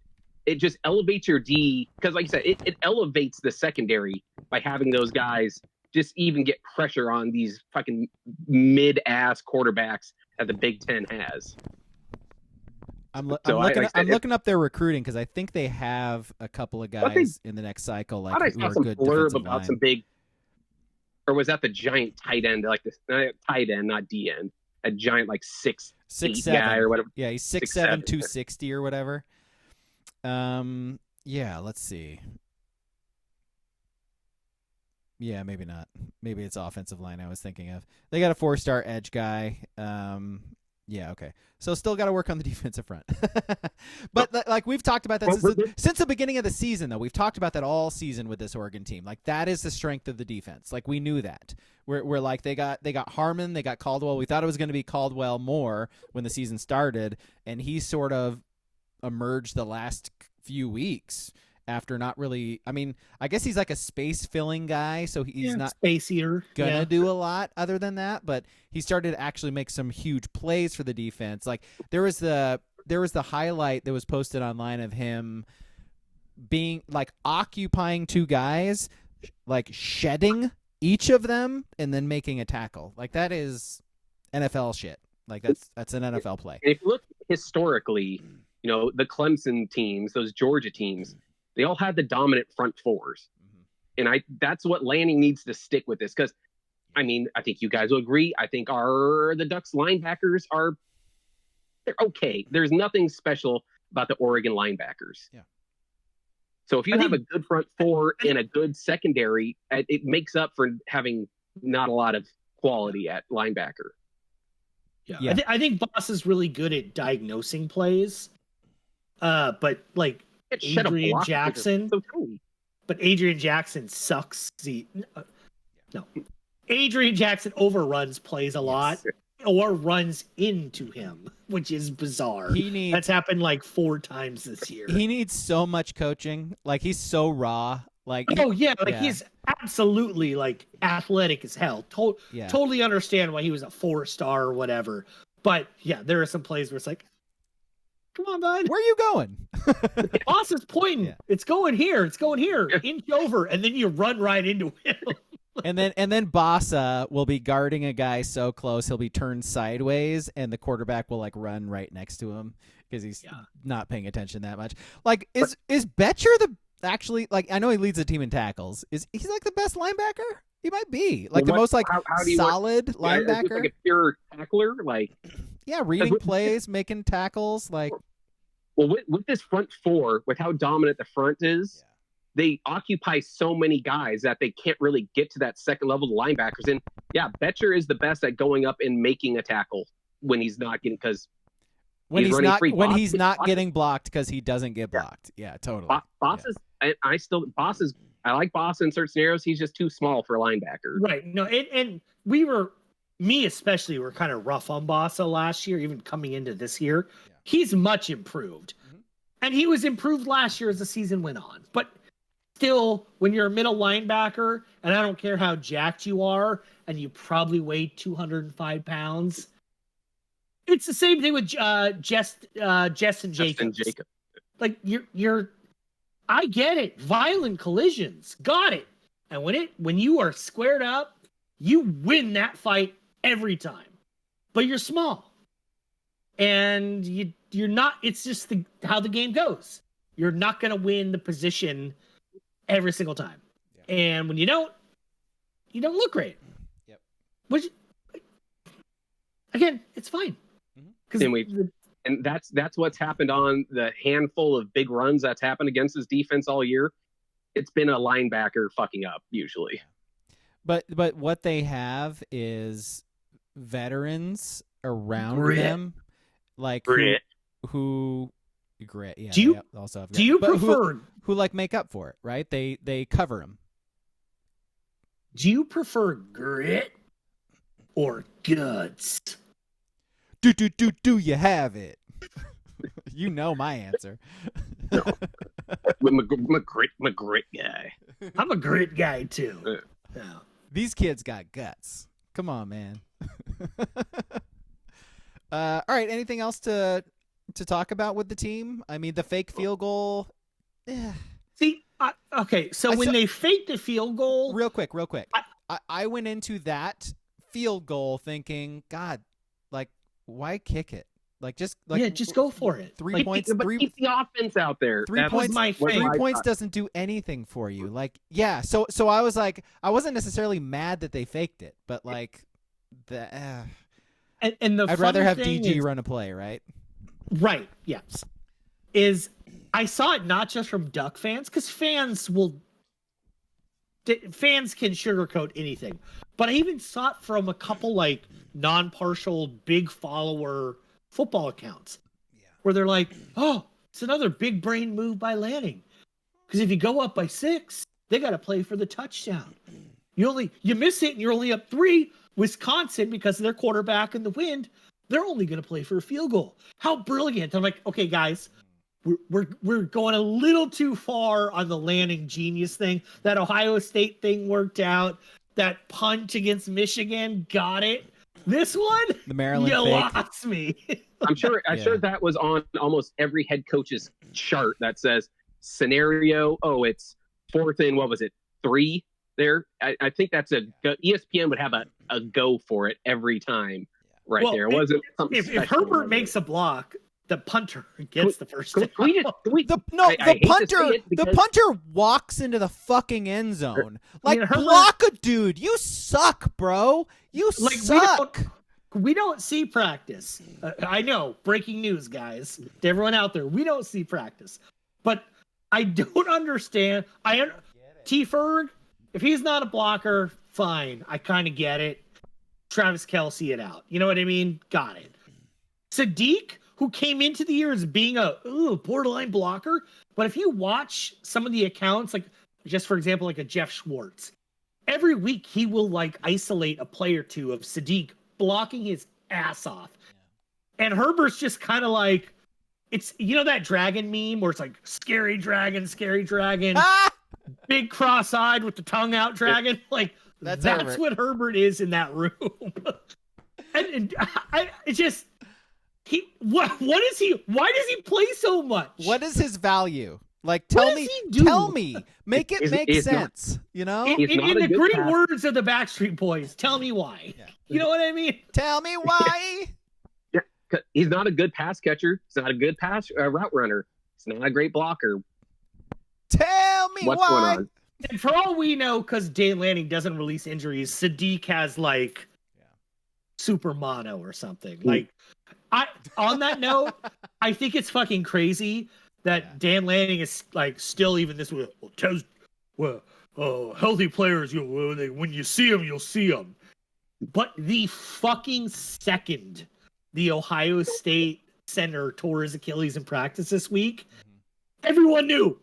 it just elevates your D, because like I said, it elevates the secondary by having those guys just even get pressure on these fucking mid-ass quarterbacks that the Big Ten has. I'm looking up their recruiting because I think they have a couple of guys in the next cycle. Like I saw some blurb about some big. or was that the giant tight end, like the tight end, not D end, a giant like 6'8" guy or whatever? Yeah, he's 6'7", 260 or whatever. Yeah, let's see. Yeah, maybe not. Maybe it's offensive line I was thinking of. They got a 4-star edge guy. Yeah, okay. So still got to work on the defensive front. But like we've talked about that since the beginning of the season, though. We've talked about that all season with this Oregon team. Like that is the strength of the defense. Like we knew that. We're like they got Harmon, they got Caldwell. We thought it was going to be Caldwell more when the season started, and he sort of emerged the last few weeks after not really. I mean, I guess he's like a space filling guy, so he's not spacier gonna do a lot other than that. But he started to actually make some huge plays for the defense. Like there was the highlight that was posted online of him being like occupying 2 guys, like shedding each of them and then making a tackle. Like that is NFL shit. Like that's an NFL play. If you look historically, you know, the Clemson teams, those Georgia teams, they all had the dominant front fours. And that's what Lanning needs to stick with this. Because, I mean, I think you guys will agree. I think the Ducks linebackers they're okay. There's nothing special about the Oregon linebackers. Yeah. So if you have a good front four and a good secondary, it makes up for having not a lot of quality at linebacker. Yeah. I think Boss is really good at diagnosing plays. But like Adrian Jackson, but Adrian Jackson sucks. No, Adrian Jackson overruns plays a lot or runs into him, which is bizarre. That's happened like 4 times this year. He needs so much coaching. Like he's so raw. Like he's absolutely like athletic as hell. Totally understand why he was a 4-star or whatever. But yeah, there are some plays where it's like, come on, bud. Where are you going? Boss is pointing. Yeah. It's going here. It's going here. Inch over, and then you run right into him. and then Bossa will be guarding a guy so close he'll be turned sideways, and the quarterback will like run right next to him because he's not paying attention that much. Like is Betcher actually like I know he leads the team in tackles. He's like the best linebacker? He might be like the most like how solid linebacker. Like a pure tackler, like reading plays, making tackles, like. Well, with this front four, with how dominant the front is, they occupy so many guys that they can't really get to that second level of linebackers. And Betcher is the best at going up and making a tackle when he's not getting when he's not getting blocked because he doesn't get blocked. Yeah, totally. Boss is. I like Boss in certain scenarios. He's just too small for a linebacker. Right. No, and me especially, were kind of rough on Bossa last year, even coming into this year. Yeah. He's much improved. Mm-hmm. And he was improved last year as the season went on. But still, when you're a middle linebacker, and I don't care how jacked you are, and you probably weigh 205 pounds, it's the same thing with Justin Jacobs. Like, you're I get it. Violent collisions. Got it. And when you are squared up, you win that fight every time. But you're small. And you're not, it's just how the game goes. You're not going to win the position every single time. Yeah. And when you don't look great. Yep. Which, again, it's fine. And that's what's happened on the handful of big runs that's happened against his defense all year. It's been a linebacker fucking up usually. But what they have is veterans around them, like who grit. Yeah. Do you prefer who like make up for it? Right? They cover him. Do you prefer grit or guts? Do you have it? You know my answer. No. I'm a grit guy. I'm a grit guy too. Yeah. These kids got guts. Come on, man. All right. Anything else to talk about with the team? I mean, the fake field goal. See, okay. So when they faked the field goal, real quick. I went into that field goal thinking, God, like, why kick it? Just go for it. 3 points. But keep the offense out there. 3 points. My 3 points doesn't do anything for you. So I was like, I wasn't necessarily mad that they faked it, but like I'd rather have DG run a play, right? Right. Yes. I saw it not just from Duck fans, because fans can sugarcoat anything, but I even saw it from a couple like non-partial big follower football accounts, where they're like, "Oh, it's another big brain move by Lanning, because if you go up by 6, they got to play for the touchdown. You miss it, and you're only up 3. Wisconsin, because of their quarterback and the wind, they're only going to play for a field goal. How brilliant!" I'm like, okay, guys, we're going a little too far on the Lanning genius thing. That Ohio State thing worked out. That punt against Michigan, got it. This one, the Maryland you fake. lost me. I'm sure that was on almost every head coach's chart that says scenario. Oh, it's 4th and what was it, 3 there? I think that's ESPN would have a go for it every time there. It wasn't something if Herbert makes a block, the punter gets the first down. The punter walks into the fucking end zone. Block a dude. You suck, bro. You suck. We don't see practice. I know, breaking news, guys. To everyone out there, we don't see practice. But I don't understand. T-Ferg, if he's not a blocker, fine. I kind of get it. Travis Kelce it out. You know what I mean? Got it. Sadiq, who came into the year as being a borderline blocker, but if you watch some of the accounts, like just for example, like a Jeff Schwartz, every week he will isolate a play or two of Sadiq blocking his ass off. And Herbert's just kind of like, it's, that dragon meme where it's like scary dragon, big cross-eyed with the tongue out dragon. That's what Herbert is in that room. and it's just, what is he? Why does he play so much? What is his value? Tell me, make it make sense. In the gritty words of the Backstreet Boys, tell me why. Yeah. You know what I mean? Tell me why. Yeah, he's not a good pass catcher. He's not a good route runner. He's not a great blocker. Tell me what's why. going on. And for all we know, because Dan Lanning doesn't release injuries, Sadiq has super mono or something. On that note, I think it's fucking crazy that Dan Lanning is still even this way. Healthy players, when you see them, you'll see them. But the fucking second the Ohio State center tore his Achilles in practice this week, everyone knew.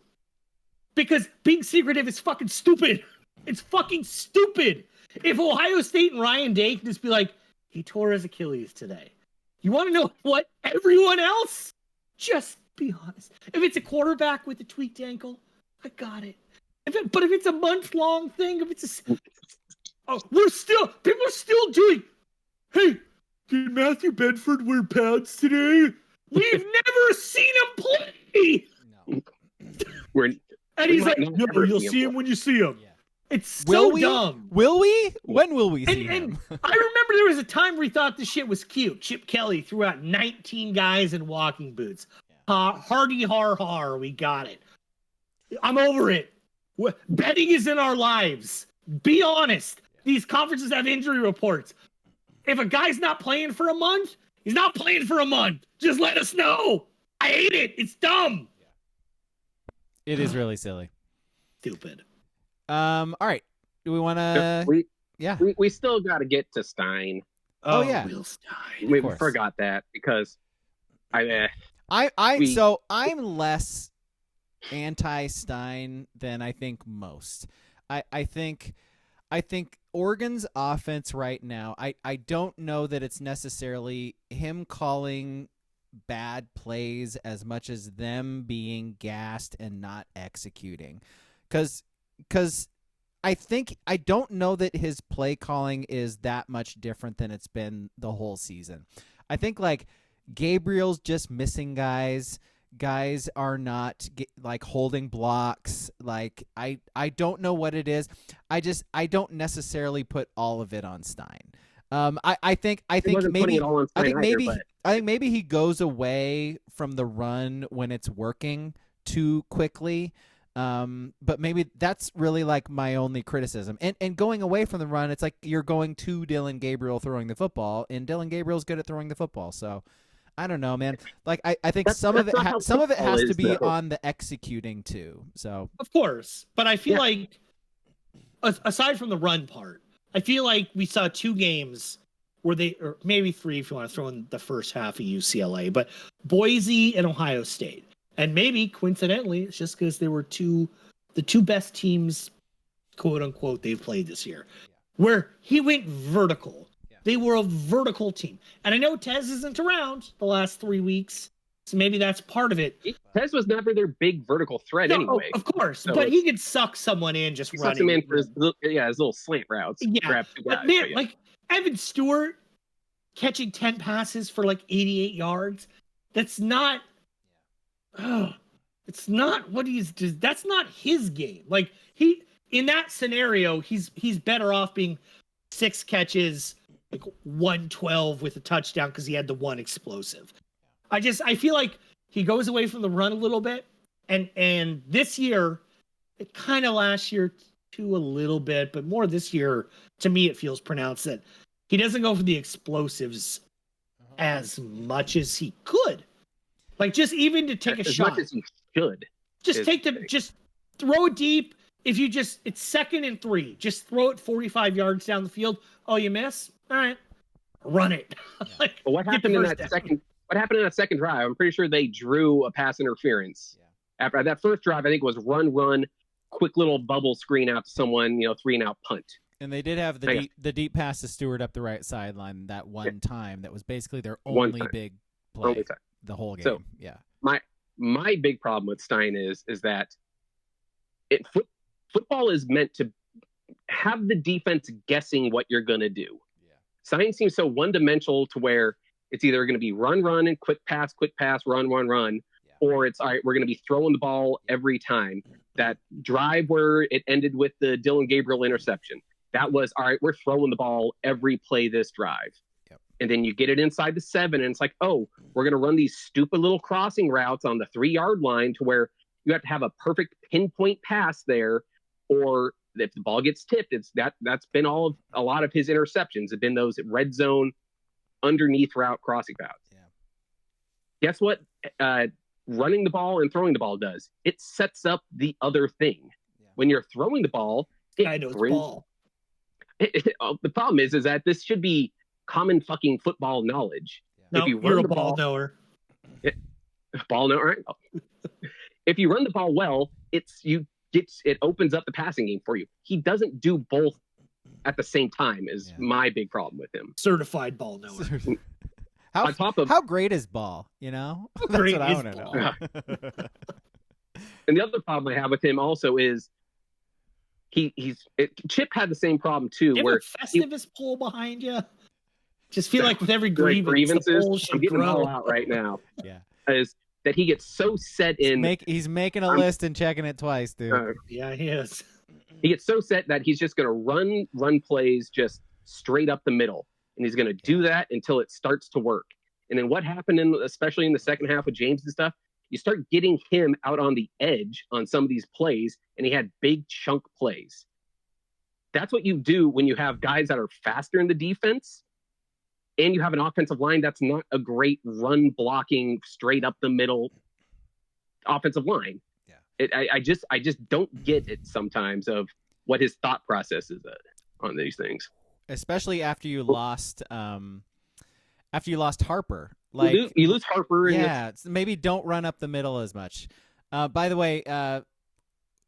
Because being secretive is fucking stupid. It's fucking stupid. If Ohio State and Ryan Day can just be like, he tore his Achilles today. You want to know what? Everyone else? Just be honest. If it's a quarterback with a tweaked ankle, I got it. But if it's a month-long thing, people are still doing, hey, did Matthew Bedford wear pads today? We've never seen him play. No. And he's like, no, you'll see him when you see him. Yeah. It's so dumb. Will we? When will we see him? I remember there was a time where he thought this shit was cute. Chip Kelly threw out 19 guys in walking boots. Hardy har, we got it. I'm over it. Betting is in our lives. Be honest. These conferences have injury reports. If a guy's not playing for a month, he's not playing for a month. Just let us know. I hate it. It's dumb. It is really silly. Stupid. All right. Do we want to? We still got to get to Stein. Oh yeah, Will Stein. We forgot that because so I'm less anti-Stein than I think most. I think Oregon's offense right now. I don't know that it's necessarily him calling bad plays as much as them being gassed and not executing, because I don't know that his play calling is that much different than it's been the whole season. I think Gabriel's just missing guys. Guys are not holding blocks. I don't know what it is. I don't necessarily put all of it on Stein. I think maybe I think maybe he goes away from the run when it's working too quickly. But maybe that's really like my only criticism. And going away from the run, it's like you're going to Dylan Gabriel throwing the football, and Dylan Gabriel's good at throwing the football. So I don't know, man. Like I think some of it has to be on the executing too. So of course, but I feel like aside from the run part, I feel like we saw 2 games where or maybe 3 if you want to throw in the first half of UCLA, but Boise and Ohio State. And maybe coincidentally, it's just because they were the 2 best teams, quote unquote, they've played this year, where he went vertical. Yeah. They were a vertical team. And I know Tez isn't around the last 3 weeks, so maybe that's part of it. Tez was never their big vertical threat anyway. Of course, so but he could suck someone in just running. Sucks him in for his little slant routes. Yeah, but man, like Evan Stewart catching 10 passes for like 88 yards, that's not... it's not what that's not his game. Like in that scenario, he's better off being 6 catches, like 112 with a touchdown because he had the 1 explosive. I feel like he goes away from the run a little bit, and this year, it kind of last year too a little bit, but more this year, to me it feels pronounced that he doesn't go for the explosives as much as he could. Like just even to take a shot. As much as you should. Just throw it deep. If you it's 2nd and 3, just throw it 45 yards down the field. Oh, you miss? All right. Run it. Like, well, what happened in that second drive? I'm pretty sure they drew a pass interference. Yeah. After that first drive, I think it was run, quick little bubble screen out to someone, 3-and-out punt. And they did have the deep pass to Stewart up the right sideline that one time. That was basically their only big play. The whole game. So, my big problem with Stein is that football is meant to have the defense guessing what you're going to do. Yeah. Stein seems so one-dimensional to where it's either going to be run, and quick pass, run, or it's, all right, we're going to be throwing the ball every time. That drive where it ended with the Dylan Gabriel interception, that was, all right, we're throwing the ball every play this drive. And then you get it inside the 7, and it's like, oh, we're going to run these stupid little crossing routes on the 3-yard line to where you have to have a perfect pinpoint pass there, or if the ball gets tipped, that's been a lot of his interceptions have been those red zone underneath route crossing routes. Yeah. Guess what? Running the ball and throwing the ball does. It sets up the other thing. Yeah. When you're throwing the ball, the problem is that this should be common fucking football knowledge. No, you're a ball knower. Ball knower, right? If you run the ball well, it opens up the passing game for you. He doesn't do both at the same time is my big problem with him. Certified ball knower. How great is Ball? That's what I want to know. And the other problem I have with him also is Chip had the same problem too. Where Festivus pull behind you. Just feel like with every grievances, I'm getting them all out right now. Yeah, is that he gets so set in. He's making a list and checking it twice, dude. Yeah, he is. He gets so set that he's just going to run plays just straight up the middle, and he's going to do that until it starts to work. And then what happened, especially in the second half with James and stuff, you start getting him out on the edge on some of these plays, and he had big chunk plays. That's what you do when you have guys that are faster in the defense, and you have an offensive line that's not a great run blocking straight up the middle offensive line. Yeah, I just don't get it sometimes of what his thought process is on these things. Especially after you lost Harper. Like you lose Harper. Yeah, maybe don't run up the middle as much. By the way,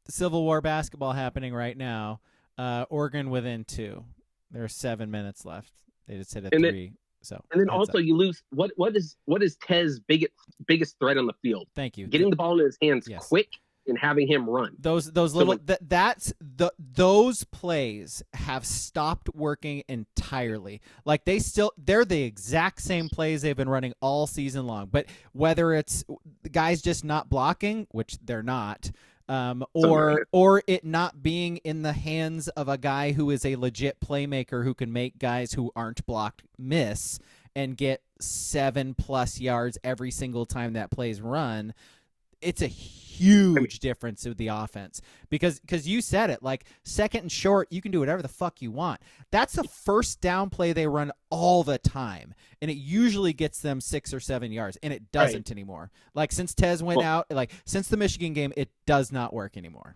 Civil War basketball happening right now. Oregon within 2. There's 7 minutes left. They just hit a 3. And then also you lose what is Tez's biggest threat on the field? Thank you. Getting the ball in his hands quick and having him run. Those plays have stopped working entirely. Like they're the exact same plays they've been running all season long. But whether it's guys just not blocking, which they're not, or it not being in the hands of a guy who is a legit playmaker who can make guys who aren't blocked miss and get 7+ yards every single time that play's run, it's a huge difference with the offense because you said it, like second and short, you can do whatever the fuck you want. That's a first down play they run all the time, and it usually gets them 6 or 7 yards, and it doesn't anymore. Like since Tez went out, like since the Michigan game, it does not work anymore.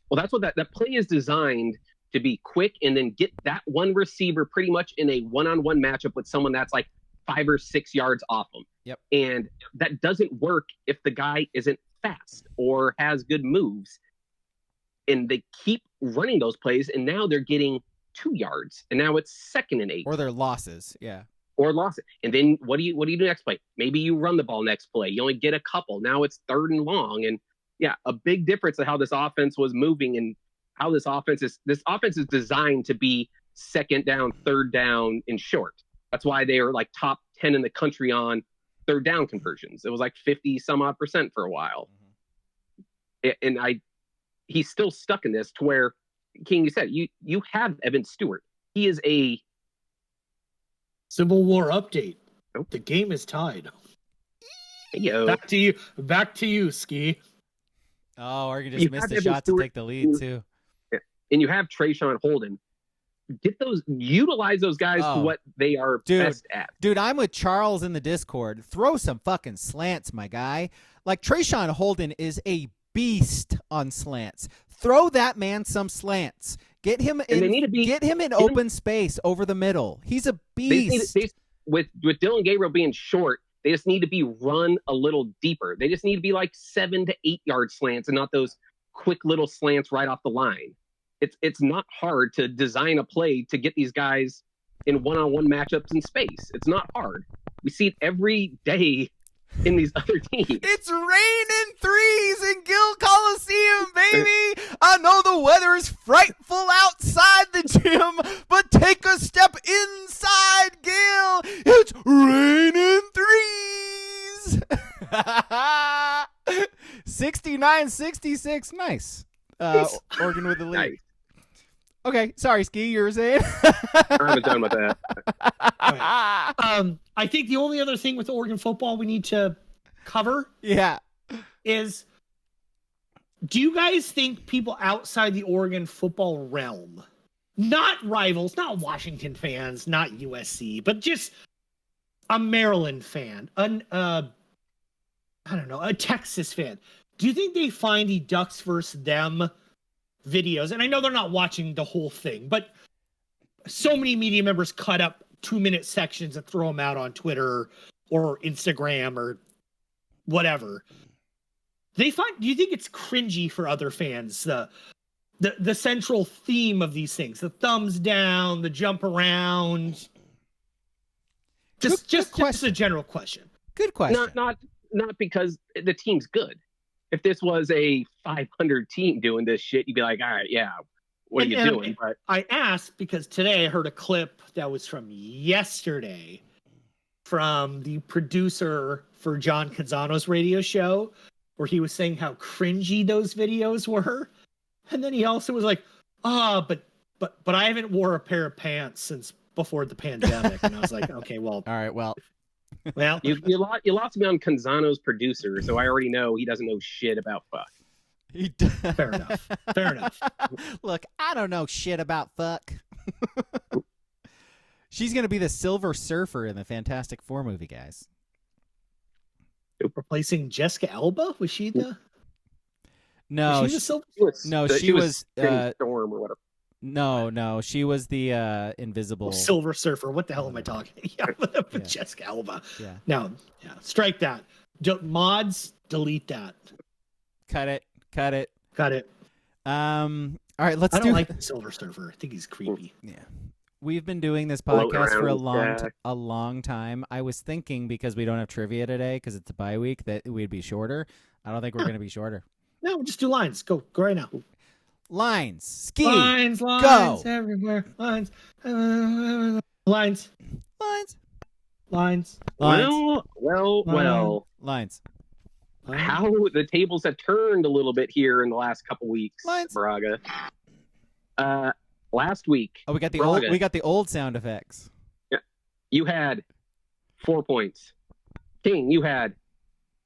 Well, that's what that play is designed to be quick and then get that one receiver pretty much in a one-on-one matchup with someone that's like 5 or 6 yards off them. Yep. And that doesn't work if the guy isn't fast or has good moves. And they keep running those plays, and now they're getting 2 yards, and now it's 2nd and 8. Or their losses, yeah. Or losses. And then what do you do next play? Maybe you run the ball next play. You only get a couple. Now it's 3rd and long. And yeah, a big difference of how this offense was moving and how this offense is designed to be 2nd down, 3rd down, and short. That's why they are like top 10 in the country on 3rd down conversions. It was like 50-some-odd% for a while. Mm-hmm. And he's still stuck in this to where, King, you said, you have Evan Stewart. He is a Civil War update. Nope. The game is tied. Yo. Back to you, Ski. Oh, Oregon just missed a shot to take the lead, too. And you have Trayshawn Holden. Utilize those guys to what they are best at. Dude, I'm with Charles in the Discord. Throw some fucking slants, my guy. Like, Trayshawn Holden is a beast on slants. Throw that man some slants. Get him in open space over the middle. He's a beast. With Dylan Gabriel being short, they just need to be run a little deeper. They just need to be like 7 to 8 yard slants and not those quick little slants right off the line. It's not hard to design a play to get these guys in one-on-one matchups in space. It's not hard. We see it every day in these other teams. It's raining threes in Gill Coliseum, baby. I know the weather is frightful outside the gym, but take a step inside, Gill. It's raining threes. 69-66. Nice. Oregon with the lead. Nice. Okay, sorry, Ski, you were saying? I haven't done with that. Right. I think the only other thing with Oregon football we need to cover is, do you guys think people outside the Oregon football realm, not rivals, not Washington fans, not USC, but just a Maryland fan, a Texas fan, do you think they find the Ducks versus them videos? And I know they're not watching the whole thing, but so many media members cut up 2-minute sections and throw them out on Twitter or Instagram or whatever. Do you think it's cringy for other fans? The central theme of these things, the thumbs down, the jump around. Just a general question. Good question. Not because the team's good. If this was a 500 team doing this shit, you'd be like, all right, yeah, what are you doing? But I asked because today I heard a clip that was from yesterday from the producer for John Canzano's radio show, where he was saying how cringy those videos were. And then he also was like, but I haven't wore a pair of pants since before the pandemic. And I was like, okay, well. All right, well. Well, you lost me on Canzano's producer, so I already know he doesn't know shit about fuck. Fair enough. Look, I don't know shit about fuck. She's going to be the Silver Surfer in the Fantastic Four movie, guys. Replacing Jessica Alba? Was she the... No, was she the Silver... she was Storm or whatever. No, she was the Invisible Silver Surfer. What the hell am I talking? Jessica Alba. Yeah. No, strike that. Mods, delete that. Cut it. All right, I don't like the Silver Surfer. I think he's creepy. Yeah. We've been doing this podcast for a long time. I was thinking, because we don't have trivia today because it's a bye week, that we'd be shorter. I don't think we're going to be shorter. No, we'll just do lines. Go right now. Lines. Ski. Lines go. Everywhere. Lines. Lines. Well. Lines. How the tables have turned a little bit here in the last couple weeks, Lines. Braga. Last week. Oh, we got the old sound effects. Yeah. You had 4 points. King, you had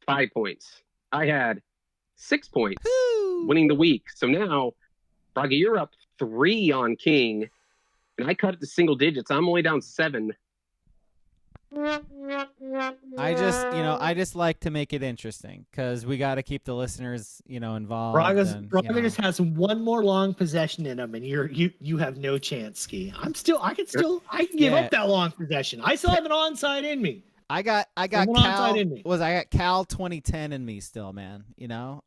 5 points. I had 6 points, winning the week. So now, Braga, you're up 3 on King, and I cut it to single digits. I'm only down 7. I just like to make it interesting because we got to keep the listeners, involved. Braga just has one more long possession in him, and you have no chance, Ski. I can give up that long possession. I still have an onside in me. I got Cal 2010 in me still, man.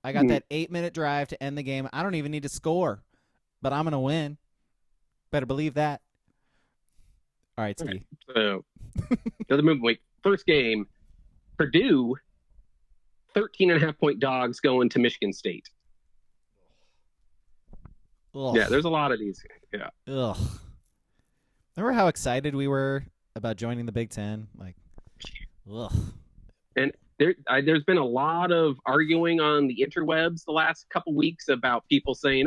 I got that 8-minute drive to end the game. I don't even need to score, but I'm gonna win. Better believe that. All right, Ski. So, another movement week. First game, Purdue, 13.5-point dogs going to Michigan State. Ugh. Yeah, there's a lot of these. Yeah. Ugh. Remember how excited we were about joining the Big Ten? Ugh. And there's been a lot of arguing on the interwebs the last couple weeks about people saying,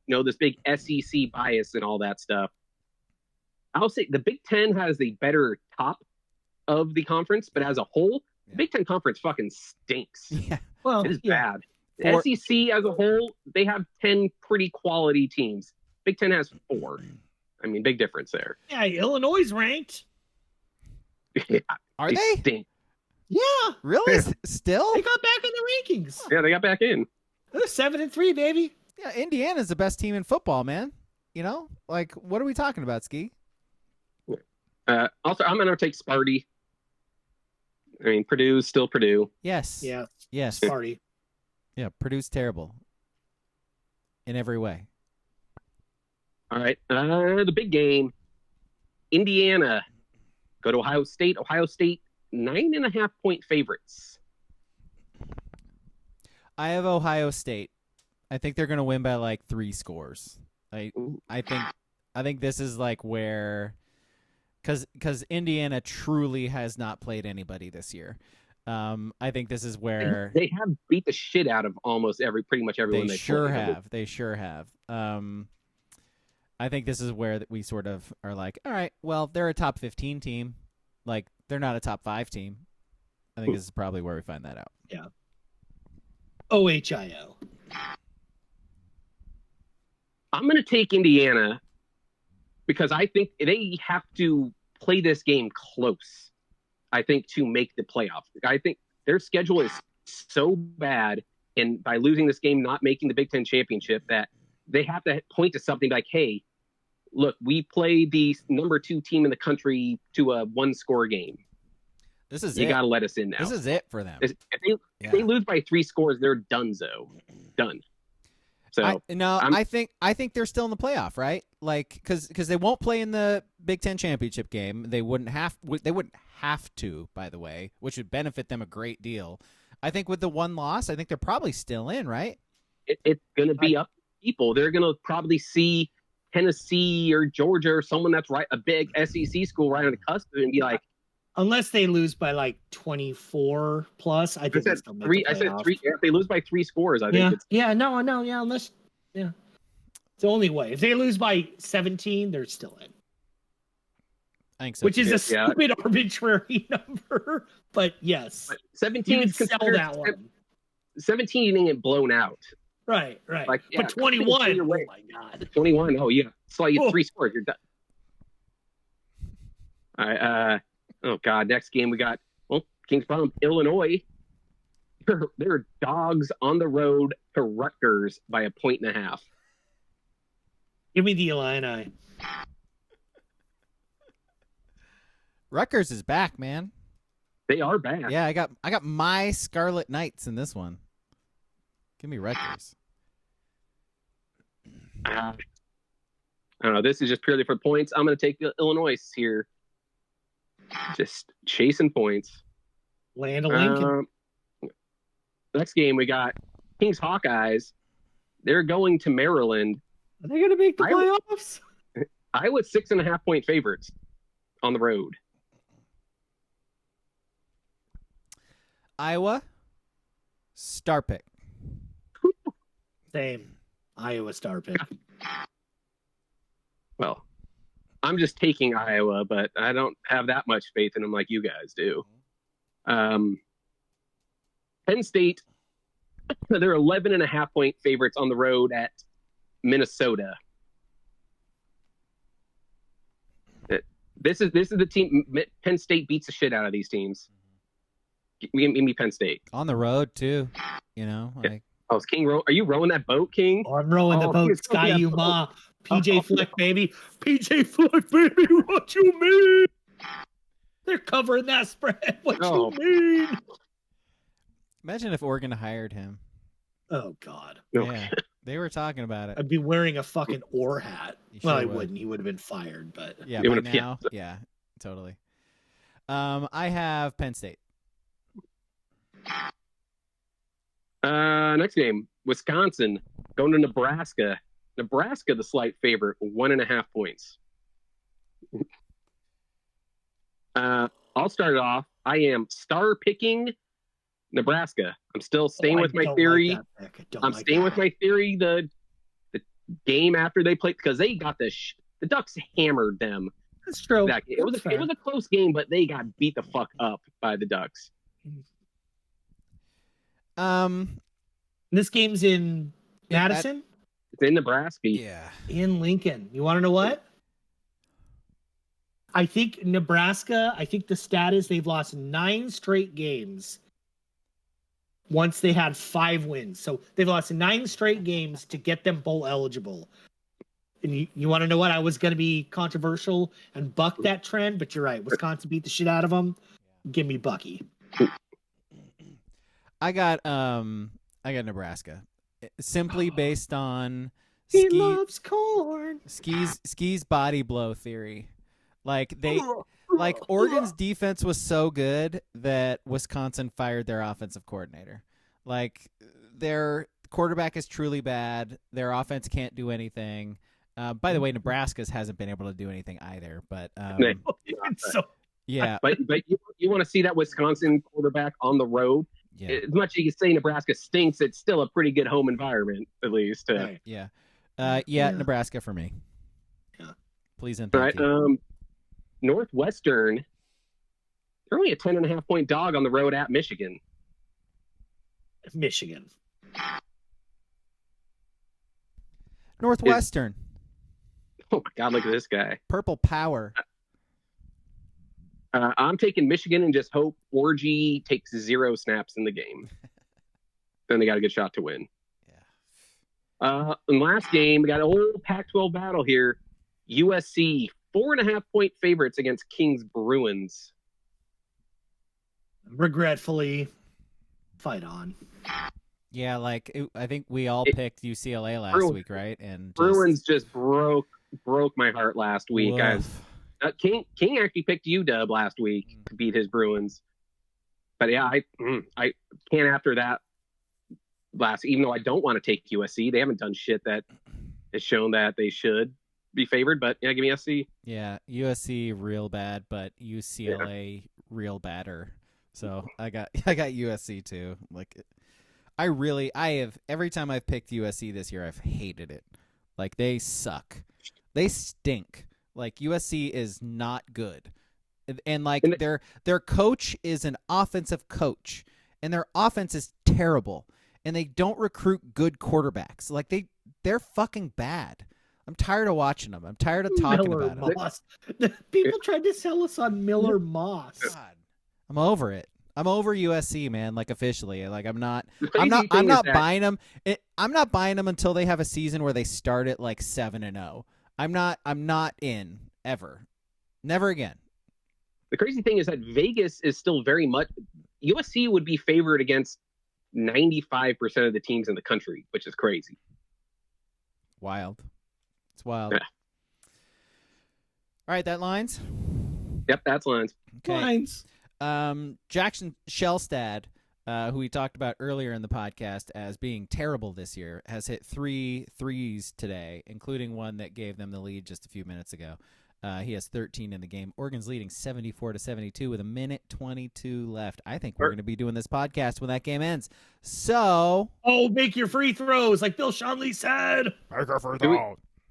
this big SEC bias and all that stuff. I'll say the Big Ten has the better top of the conference, but as a whole, the Big Ten conference fucking stinks. Yeah. Well, it is bad. The SEC as a whole, they have 10 pretty quality teams. Big Ten has 4. I mean, big difference there. Yeah, Illinois is ranked. Yeah, Are they? Stink. Yeah. Really? Still? They got back in the rankings. Yeah, they got back in. They're 7-3, baby. Yeah, Indiana's the best team in football, man. What are we talking about, Ski? Also, I'm going to take Sparty. I mean, Purdue's still Purdue. Yes. Yeah. Yes. Sparty. Yeah, Purdue's terrible in every way. All right. The big game. Indiana go to Ohio State. Ohio State, 9.5-point favorites. I have Ohio State. I think they're going to win by 3 scores. I think this is where, because Indiana truly has not played anybody this year. I think this is where they have beat the shit out of pretty much everyone. They sure have. They sure have. I think this is where we sort of are all right, well, they're a top 15 team. They're not a top 5 team. I think this is probably where we find that out. Yeah. OHIO. I'm going to take Indiana because I think they have to play this game close, I think, to make the playoffs. I think their schedule is so bad, and by losing this game, not making the Big Ten championship, that they have to point to something hey, look, we played the number 2 team in the country to a 1-score game. This is you got to let us in now. This is it for them. If they lose by 3 scores, they're donezo. Done. So I think they're still in the playoff, right? Because they won't play in the Big Ten championship game. They wouldn't have to, by the way, which would benefit them a great deal. I think with the 1 loss, I think they're probably still in, right? It's going to be up to people. They're going to probably see Tennessee or Georgia or someone that's a big SEC school right on the cusp and be like, unless they lose by 24 plus, I think I said 3. If they lose by 3 scores, I think. Unless it's the only way. If they lose by 17, they're still in. I think so. Which is a stupid arbitrary number, but yes, but 17 is sell that one. 17 didn't get blown out. Right. But 21, oh my god, 21. Oh yeah, so you get 3 scores, you're done. All right. Oh god, next game we got Kings Prom, Illinois. They're dogs on the road to Rutgers by 1.5. Give me the Illini. Rutgers is back, man. They are back. Yeah, I got my Scarlet Knights in this one. Give me Rutgers. I don't know. This is just purely for points. I'm going to take Illinois here. Just chasing points. Land of Lincoln. Next game we got Kings Hawkeyes. They're going to Maryland. Are they going to make the playoffs? Iowa 6.5-point favorites on the road. Iowa, star pick. Same. Iowa star pick. Well, I'm just taking Iowa, but I don't have that much faith in them like you guys do. Penn State, they're 11.5-point favorites on the road at Minnesota. This is the team. Penn State beats the shit out of these teams. Give me Penn State on the road too. You know, like is King are you rowing that boat, King? Oh, I'm rowing the boat. Sky you ma. PJ Fleck, baby. PJ Fleck, baby. What you mean? They're covering that spread. What you mean? Imagine if Oregon hired him. Oh God. Yeah, they were talking about it. I'd be wearing a fucking oar hat. Well, I wouldn't. He would have been fired. But yeah, by now, yeah, totally. I have Penn State. Next game, Wisconsin going to Nebraska. Nebraska, the slight favorite, 1.5 points. I'll start it off. I am star picking Nebraska. I'm still staying with my theory. I'm staying with my theory. The game after they played, because they got the Ducks hammered them. That's true. It was a close game, but they got beat the fuck up by the Ducks. This game's in Madison. It's in Nebraska. Yeah. In Lincoln. You want to know what? I think Nebraska, the stat is they've lost 9 straight games once they had 5 wins. So they've lost 9 straight games to get them bowl eligible. And you want to know what? I was going to be controversial and buck that trend, but you're right. Wisconsin beat the shit out of them. Give me Bucky. I got Nebraska. Simply based on he loves corn. Ski's body blow theory. Like Oregon's defense was so good that Wisconsin fired their offensive coordinator. Like their quarterback is truly bad. Their offense can't do anything. By the way, Nebraska's hasn't been able to do anything either. But yeah. But you want to see that Wisconsin quarterback on the road? Yeah. As much as you can say Nebraska stinks, it's still a pretty good home environment, at least. Yeah. Nebraska for me. Yeah. Please and thank you. Right. Northwestern, they're only a 10.5-point dog on the road at Michigan. Northwestern. Oh my God! Look at this guy. Purple power. I'm taking Michigan and just hope Orgy takes 0 snaps in the game. Then they got a good shot to win. Yeah. And last game, we got an old Pac-12 battle here. USC, 4.5-point favorites against Kings Bruins. Regretfully, fight on. Yeah, I think we all picked UCLA last week, right? And Bruins just broke my heart last week. King actually picked UW last week to beat his Bruins. But yeah, I can't after that even though I don't want to take USC. They haven't done shit that has shown that they should be favored, but yeah, give me SC. Yeah, USC real bad, but UCLA real badder. So I got USC too. Like I have every time I've picked USC this year, I've hated it. Like they suck. They stink. Like USC is not good. And their coach is an offensive coach and their offense is terrible and they don't recruit good quarterbacks. Like they're fucking bad. I'm tired of watching them. I'm tired of talking about it. People tried to sell us on Miller Moss. God. I'm over it. I'm over USC, man. Like officially, like I'm not buying them. I'm not buying them until they have a season where they start at like 7-0. I'm not in ever. Never again. The crazy thing is that Vegas is still very much USC would be favored against 95% of the teams in the country, which is crazy. Wild. It's wild. Yeah. All right, that lines? Yep, that's lines. Okay. Lines. Jackson Shellstad, who we talked about earlier in the podcast as being terrible this year, has hit 3 threes today, including one that gave them the lead just a few minutes ago. He has 13 in the game. Oregon's leading 74-72 with 1:22 left. I think we're going to be doing this podcast when that game ends. So, make your free throws, like Bill Shanley said.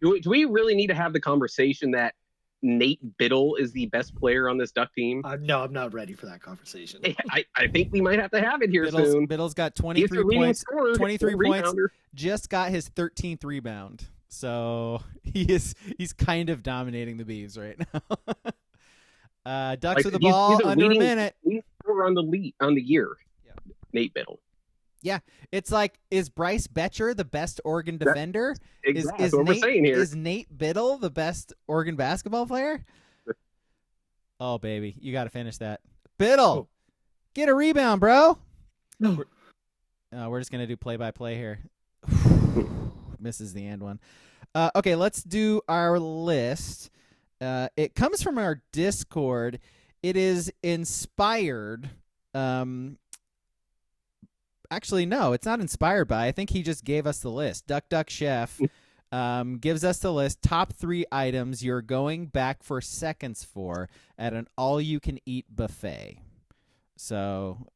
Do we really need to have the conversation that Nate Biddle is the best player on this Duck team? No, I'm not ready for that conversation. I think we might have to have it here soon. Biddle's got 23 points. 23 points. Just got his 13th rebound. So he's kind of dominating the Beavs right now. Ducks with the ball under a minute. He's on the year. Yeah. Nate Biddle. Yeah, it's like, is Bryce Betcher the best Oregon defender? Exactly. That's what we're saying here. Is Nate Biddle the best Oregon basketball player? Oh, baby, you got to finish that. Biddle, get a rebound, bro. No. We're just going to do play-by-play here. Misses the end one. Okay, let's do our list. It comes from our Discord. It is inspired. Actually, no, it's not inspired by. I think he just gave us the list. Duck Chef gives us the list. Top 3 items you're going back for seconds for at an all-you-can-eat buffet. So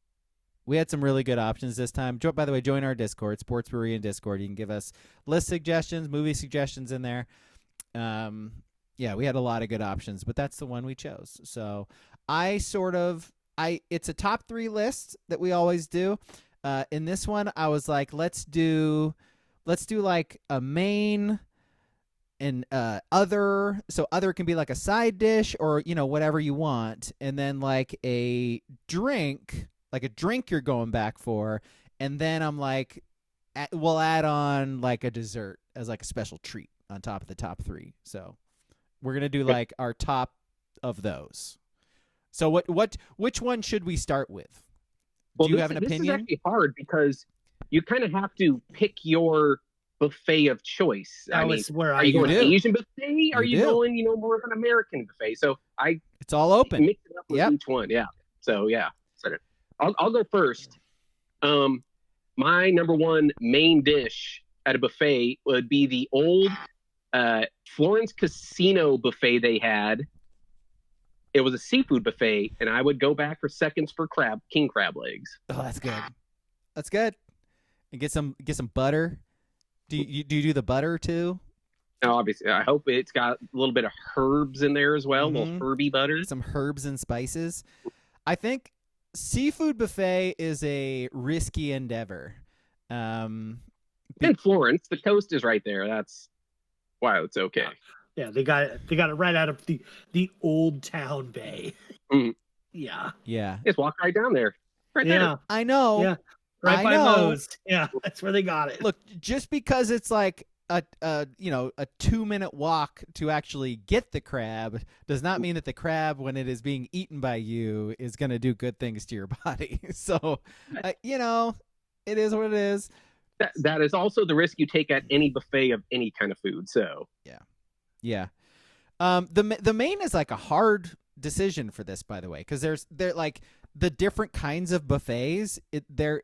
we had some really good options this time. By the way, join our Discord, Sports Brewery and Discord. You can give us list suggestions, movie suggestions in there. Yeah, we had a lot of good options, but that's the one we chose. So it's a top 3 list that we always do. In this one, I was like, let's do like a main and other. So other can be like a side dish or, whatever you want. And then like a drink you're going back for. And then I'm like, we'll add on like a dessert as like a special treat on top of the top 3. So we're going to do like our top of those. So which one should we start with? Do you have an opinion? This is actually hard because you kind of have to pick your buffet of choice. Are you going Asian buffet? Are you going, more of an American buffet? So it's all open. Mix it up with each one. Yeah. So yeah, I'll go first. My number one main dish at a buffet would be the old Florence Casino buffet they had. It was a seafood buffet, and I would go back for seconds for king crab legs. Oh, that's good. That's good. And get some butter. Do you do the butter too? No, obviously. I hope it's got a little bit of herbs in there as well, a little herby butter. Some herbs and spices. I think seafood buffet is a risky endeavor. In Florence, the coast is right there. That's why it's okay. Yeah, they got it right out of the Old Town Bay. Mm. Yeah. Just walk right down there. Right there. I know. Yeah. Right by Lowe's. Yeah, that's where they got it. Look, just because it's like a 2-minute walk to actually get the crab does not mean that the crab, when it is being eaten by you, is going to do good things to your body. So, it is what it is. That is also the risk you take at any buffet of any kind of food. So yeah. The main is like a hard decision for this, by the way, because they're like the different kinds of buffets. They're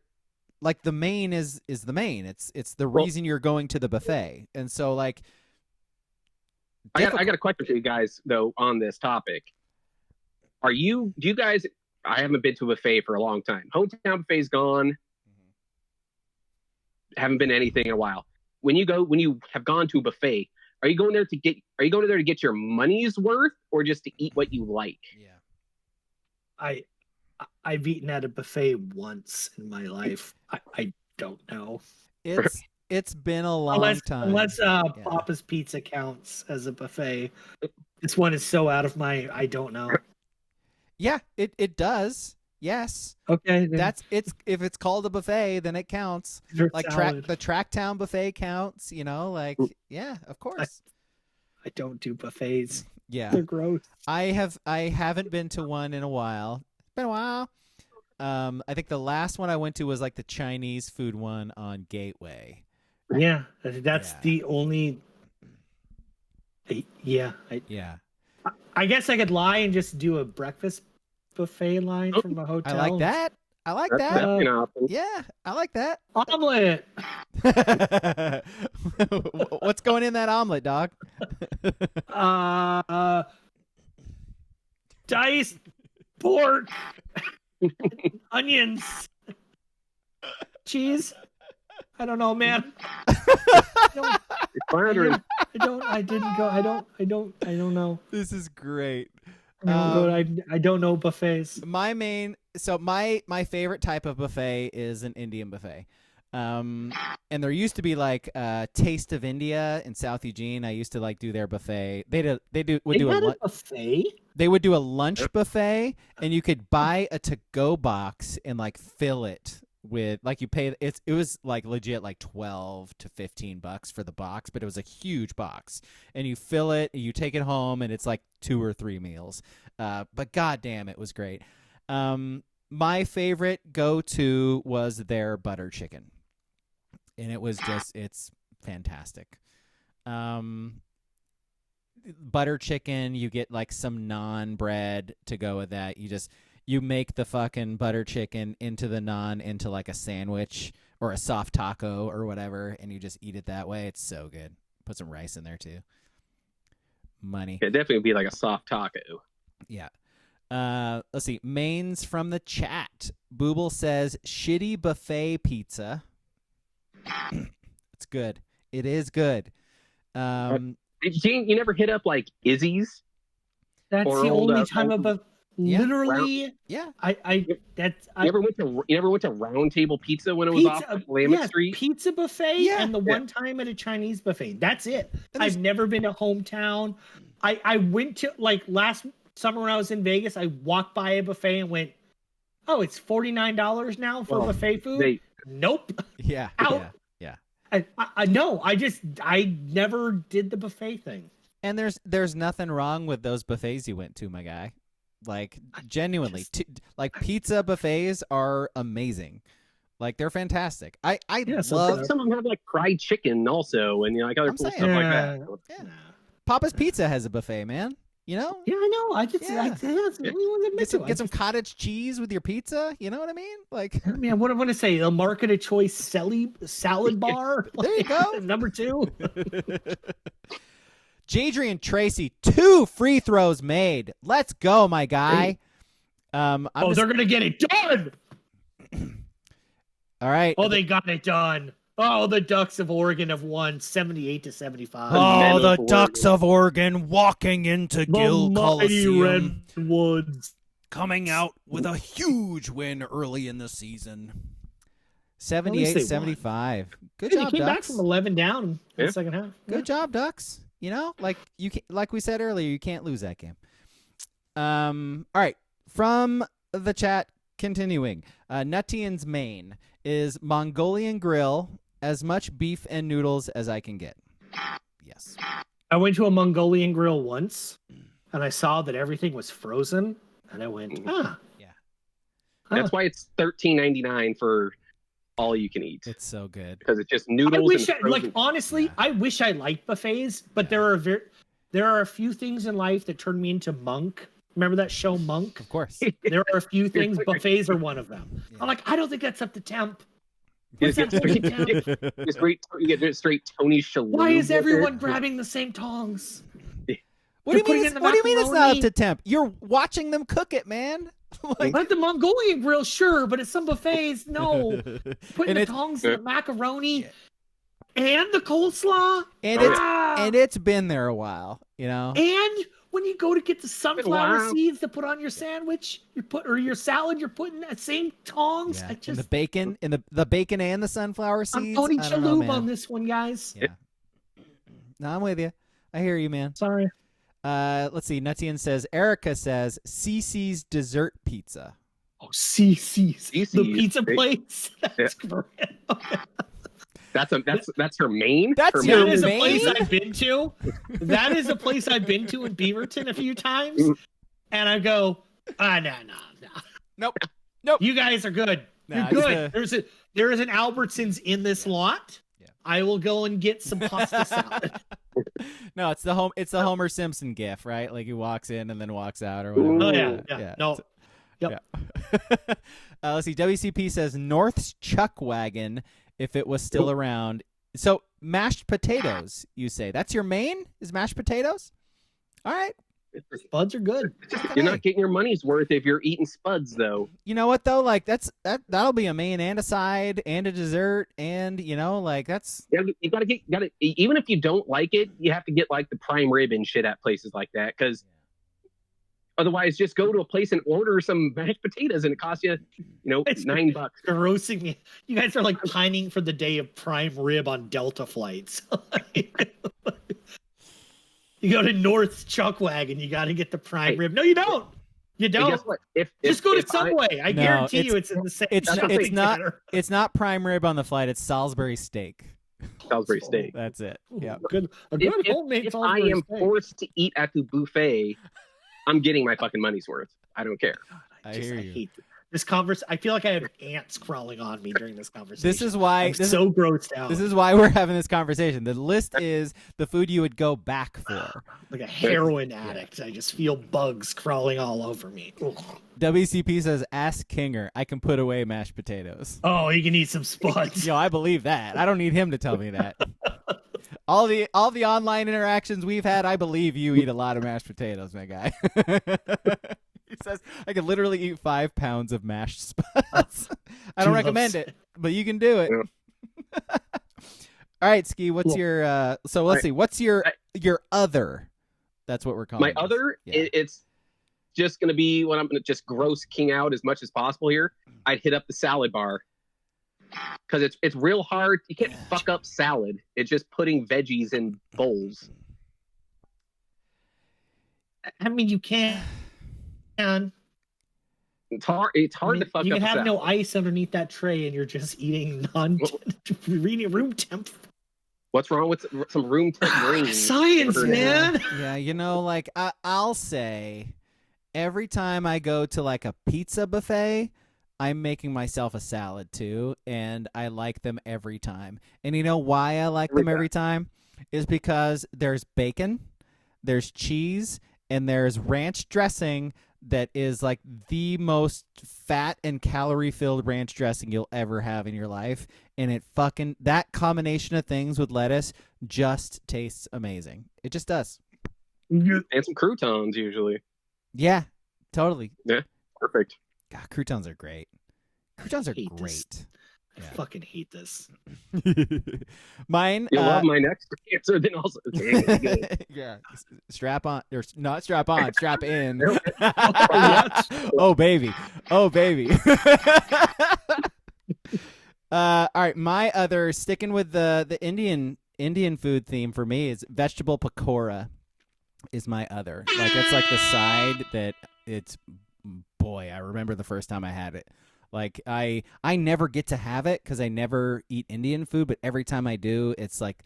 like the main is the main. It's the reason you're going to the buffet, and so like. I got a question for you guys though on this topic. Do you guys? I haven't been to a buffet for a long time. Hometown buffet's gone. Haven't been to anything in a while. When you have gone to a buffet, are you going there to get your money's worth or just to eat what you like? Yeah. I've eaten at a buffet once in my life. I don't know. It's been a long time. Unless Papa's Pizza counts as a buffet. This one is so out of I don't know. Yeah, it does. Yes. Okay. Then. If it's called a buffet, then it counts. Like the Tracktown buffet counts, yeah, of course. I don't do buffets. Yeah. They're gross. I haven't been to one in a while. It's been a while. I think the last one I went to was like the Chinese food one on Gateway. Yeah, that's the only. Yeah. I guess I could lie and just do a breakfast buffet line from a hotel. I like that. Yeah, I like that. Omelet. What's going in that omelet, dog? Diced pork, onions, cheese. I don't know, man. Floundering. I didn't go. I don't know. This is great. I don't know buffets. My favorite type of buffet is an Indian buffet. And there used to be like Taste of India in South Eugene. I used to like do their buffet. They had a buffet. They would do a lunch buffet, and you could buy a to-go box and like fill it with like you pay. It was like legit like $12 to $15 for the box, but it was a huge box, and you fill it, you take it home, and it's like 2 or 3 meals. But goddamn, it was great. My favorite go-to was their butter chicken. And it was it's fantastic. Butter chicken, you get like some naan bread to go with that. You make the fucking butter chicken into the naan into like a sandwich or a soft taco or whatever, and you just eat it that way. It's so good. Put some rice in there too. Money. It definitely would be like a soft taco. Yeah. Let's see. Mains from the chat. Booble says shitty buffet pizza. It's good. It is good. You never hit up like Izzy's? That's the only time about literally. Yeah. You never went to Round Table Pizza when it was off Willamette Street? Pizza buffet and the one time at a Chinese buffet. That's it. I've never been to Hometown. I went to like last summer when I was in Vegas. I walked by a buffet and went, "Oh, it's $49 now for buffet food." Nope. Yeah. Out. Yeah. I never did the buffet thing. And there's nothing wrong with those buffets you went to, my guy. Like genuinely, like pizza buffets are amazing. Like they're fantastic. I love. Some of them have like fried chicken also, and like other cool stuff like that. Yeah. Papa's Pizza has a buffet, man. You know? Yeah, I know. I get some cottage cheese with your pizza. You know what I mean? Like, man, what I want to say, a market of choice salad bar. There you go. Number 2. Jadrian Tracy, 2 free throws made. Let's go, my guy. They're gonna get it done. All right. Oh, they got it done. Oh, the Ducks of Oregon have won 78-75. Oh, the Ducks of Oregon walking into Gill Coliseum. Redwoods. Coming out with a huge win early in the season. 78-75. Good job, Ducks. Came back Ducks. from 11 down in the second half. Good job, Ducks. You know, like we said earlier, you can't lose that game. All right. From the chat, continuing. Nutian's main is Mongolian Grill, as much beef and noodles as I can get. Yes. I went to a Mongolian Grill once, and I saw that everything was frozen, and I went, Yeah. That's why it's $13.99 for all you can eat. It's so good. Because it's just noodles I wish I liked buffets, but there are a few things in life that turned me into Monk. Remember that show Monk? Of course. There are a few things, buffets are one of them. Yeah. I'm like, I don't think that's up to temp. You get straight Tony Shalhoub. Why is everyone grabbing the same tongs? What do you mean it's not up to temp? You're watching them cook it, man. But the Mongolian Grill, sure, but at some buffets, no. Putting the tongs in the macaroni and the coleslaw. And it's been there a while, you know. And when you go to get the sunflower seeds to put on your sandwich, your salad, you're putting that same tongs. Yeah. And the bacon, and the bacon and the sunflower seeds. I'm Tony Shalhoub on this one, guys. Yeah. No, I'm with you. I hear you, man. Sorry. Let's see. Nutian says, Erica says, CC's dessert pizza. Oh, CC's. The pizza place. That's great. That's her main. That is a place I've been to. That is a place I've been to in Beaverton a few times, and I go, no. Nope. You guys are good. You're good. There is an Albertsons in this lot. Yeah. I will go and get some pasta salad. No, it's the Homer Simpson gif, right? Like he walks in and then walks out or whatever. Oh yeah. No. Yep. Yeah. Let's see. WCP says North's Chuck Wagon. If it was still around. So mashed potatoes, you say. That's your main? Is mashed potatoes? All right. Spuds are good. You're not getting your money's worth if you're eating spuds, though. You know what though? Like that'll be a main and a side and a dessert, and that's. Yeah, you gotta even if you don't like it, you have to get like the prime rib and shit at places like that, because otherwise, just go to a place and order some mashed potatoes, and it costs you, $9. Grossing me. You guys are like pining for the day of prime rib on Delta flights. You go to North's Chuck Wagon, you got to get the prime rib. No, you don't. You don't. Guess what? Just go to Subway. I guarantee you, it's in the same. It's not prime rib on the flight. It's Salisbury steak. Salisbury steak. That's it. Yeah. A good homemade if Salisbury I am steak. forced to eat at the buffet, I'm getting my fucking money's worth. I don't care. I hear you. hate this conversation. I feel like I have ants crawling on me during this conversation. This is why I'm so grossed out. This is why we're having this conversation. The list is the food you would go back for. Like a heroin addict. I just feel bugs crawling all over me. Ugh. WCP says, ask Kinger. I can put away mashed potatoes. Oh, you can eat some spuds. Yo, I believe that. I don't need him to tell me that. All the online interactions we've had, I believe you eat a lot of mashed potatoes, my guy. He says, I could literally eat 5 pounds of mashed spuds. I don't recommend it, but you can do it. Yeah. All right, Ski, what's your so let's see, what's your other? That's what we're calling My other, it's just going to be when I'm going to just gross King out as much as possible here. I'd hit up the salad bar, because it's real hard. You can't fuck up salad. It's just putting veggies in bowls. I mean, you can. It's hard to fuck up. You can have salad. no ice underneath that tray, and you're just eating room temp. What's wrong with some room temp greens? Science, man. Yeah, I'll say every time I go to like a pizza buffet, I'm making myself a salad too, and I like them every time. And you know why I like them every time? Is because there's bacon, there's cheese, and there's ranch dressing that is like the most fat and calorie-filled ranch dressing you'll ever have in your life. And that combination of things with lettuce just tastes amazing. It just does. And some croutons usually. Yeah, totally. Yeah, perfect. God, croutons are great. Croutons are great. This. I fucking hate this. Mine. You'll love my next answer, then also. Yeah. Strap on. Or not strap on, strap in. Oh, baby. Oh, baby. All right. My other, sticking with the Indian food theme for me, is vegetable pakora is my other. Like, it's like the side that boy, I remember the first time I had it. Like, I never get to have it because I never eat Indian food, but every time I do, it's like,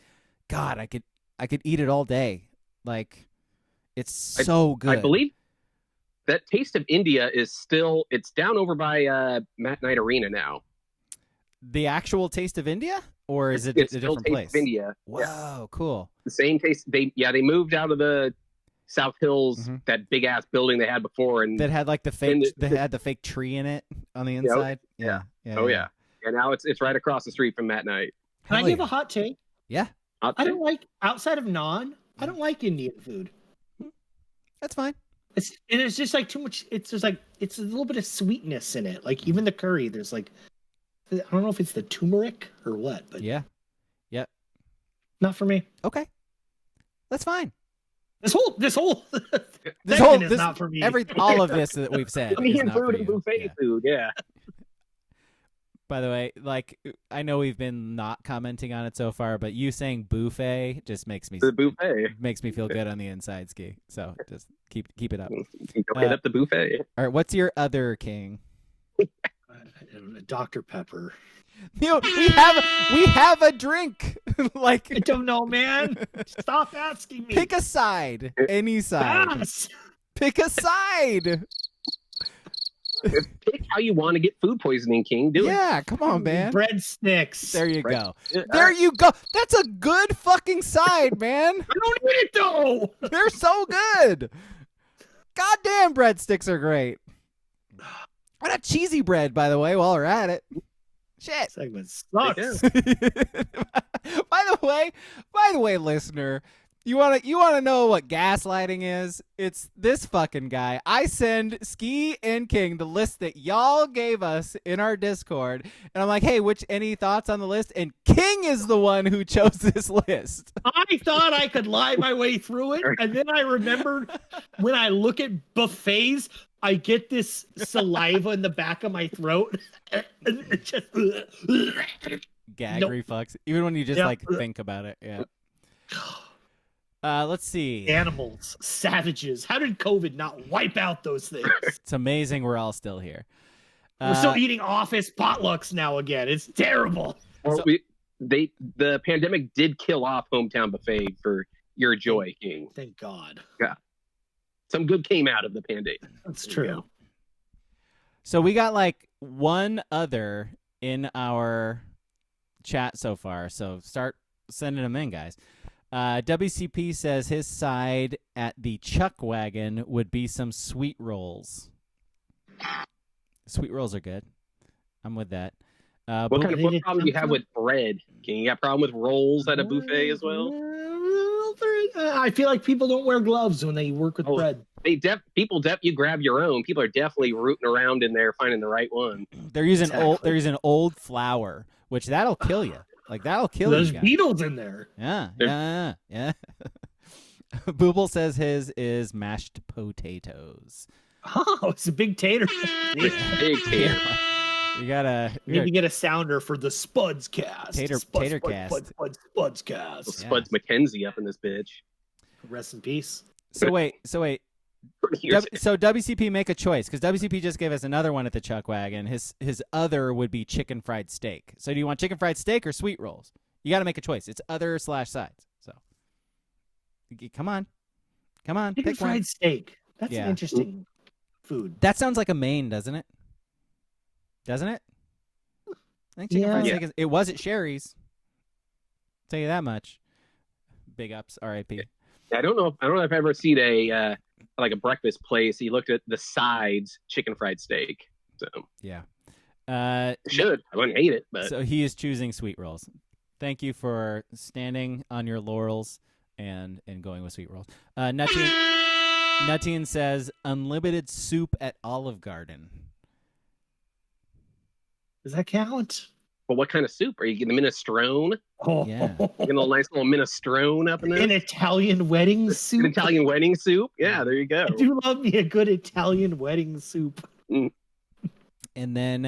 God, I could eat it all day. Like, it's so good. I believe that Taste of India it's down over by Matt Knight Arena now. The actual Taste of India? Or is it a different place? Taste of India. Whoa, yeah. Cool. The same taste. They moved out of the South Hills, that big ass building they had before, and that had like the fake tree in it on the inside. Yeah. Oh yeah. And now it's right across the street from Matt Knight. Can I give a hot take? Yeah. I don't like, outside of naan, I don't like Indian food. That's fine. It's just like too much. It's just like it's a little bit of sweetness in it. Like even the curry, there's like, I don't know if it's the turmeric or what, but yeah. Not for me. Okay. That's fine. This whole is not for me. All of this that we've said is not for you. Buffet food, yeah. By the way, like, I know we've been not commenting on it so far, but you saying buffet just makes me feel good on the inside, Ski. So just keep it up. Go hit up the buffet. All right, what's your other king? Dr. Pepper. We have a drink. Like, I don't know, man. Stop asking me. Pick a side. Any side. Yes. Pick a side. Pick how you want to get food poisoning, King. Do it. Yeah, come on, man. Breadsticks. There you go. There you go. That's a good fucking side, man. I don't eat it though. They're so good. Goddamn, breadsticks are great. What a cheesy bread, by the way, while we're at it. Shit. Segment sucks. By the way, listener, You wanna know what gaslighting is? It's this fucking guy. I send Ski and King the list that y'all gave us in our Discord, and I'm like, hey, any thoughts on the list? And King is the one who chose this list. I thought I could lie my way through it, and then I remembered when I look at buffets, I get this saliva in the back of my throat. It just Gag reflux, even when you just think about it. Yeah. Let's see. Animals, savages. How did COVID not wipe out those things? It's amazing we're all still here. We're still eating office potlucks now again. It's terrible. Well, the pandemic did kill off Hometown Buffet for your joy, King. Thank God. Yeah. Some good came out of the pandemic. That's true. So we got like one other in our chat so far. So start sending them in, guys. WCP says his side at the Chuck Wagon would be some sweet rolls. Sweet rolls are good. I'm with that. What problem do you have with bread? Can you got a problem with rolls at a buffet as well? I feel like people don't wear gloves when they work with bread. You grab your own. People are definitely rooting around in there finding the right one. They're using old flour, which that'll kill you. Like that'll kill you. There's beetles in there. Yeah. Booble says his is mashed potatoes. Oh, it's a big tater. Big tater. You gotta need to get a sounder for the Spuds cast. Tater cast. Spuds cast. Spuds McKenzie up in this bitch. Rest in peace. So wait. So WCP, make a choice, because WCP just gave us another one at the Chuck Wagon. His other would be chicken fried steak. So do you want chicken fried steak or sweet rolls? You got to make a choice. It's other/sides. So come on, Chicken pick fried one. steak. That's an interesting food. That sounds like a main, doesn't it? I think chicken fried steak it was at Sherry's. Tell you that much. Big ups, R.I.P. I don't know if I've ever seen a breakfast place. He looked at the sides, chicken fried steak. So yeah, should I wouldn't hate it, but so he is choosing sweet rolls. Thank you for standing on your laurels and going with sweet rolls. Nutteen says unlimited soup at Olive Garden. Does that count? Well, what kind of soup? Are you getting the minestrone? Oh, yeah. Getting a nice little minestrone up in there? An Italian wedding soup? An Italian wedding soup? Yeah, there you go. I do love me a good Italian wedding soup. And then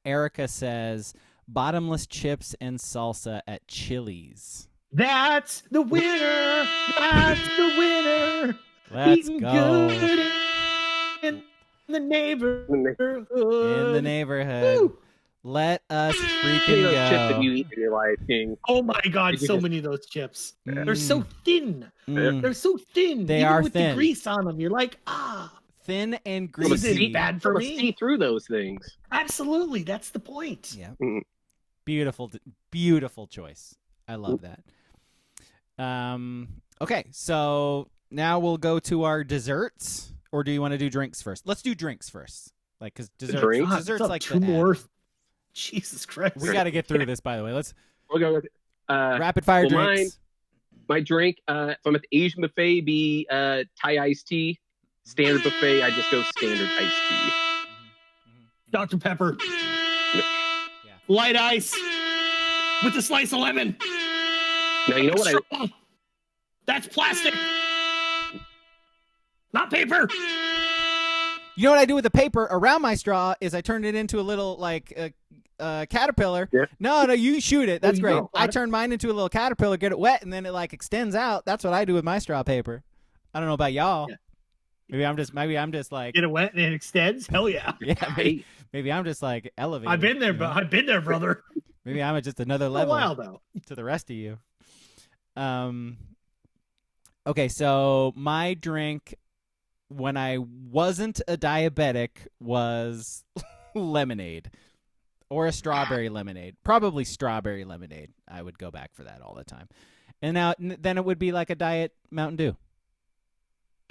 Erica says bottomless chips and salsa at Chili's. That's the winner! That's the winner! Let's Eating go. Good in the neighborhood. In the neighborhood. Woo. Let us freaking go. Chips that you eat in your life, King. Oh my God, so many of those chips. They're so thin. They're so thin. They Even are with thin. the grease on them, you're like, thin and greasy. Bad for me. See through those things. Absolutely, that's the point. Yeah. Beautiful choice. I love that. Okay, so now we'll go to our desserts, or do you want to do drinks first? Let's do drinks first, like because desserts like two more. Jesus Christ! We got to get through this. By the way, we'll go with rapid fire drinks. My drink, if I'm at the Asian buffet, be Thai iced tea. Standard buffet, I just go standard iced tea. Dr. Pepper. Yeah. Light ice with a slice of lemon. Now you know what That's plastic, not paper. You know what I do with the paper around my straw is I turn it into a little caterpillar. Yeah. No, you shoot it. That's great. No. I turn mine into a little caterpillar, get it wet, and then it extends out. That's what I do with my straw paper. I don't know about y'all. Yeah. Maybe I'm just like get it wet and it extends. Hell yeah. Yeah. Maybe I'm just elevated. I've been there, but I've been there, brother. Maybe I'm at just another level. A while though. To the rest of you. Okay, so my drink when I wasn't a diabetic was lemonade or a strawberry lemonade. Probably strawberry lemonade. I would go back for that all the time. And then it would be like a diet Mountain Dew.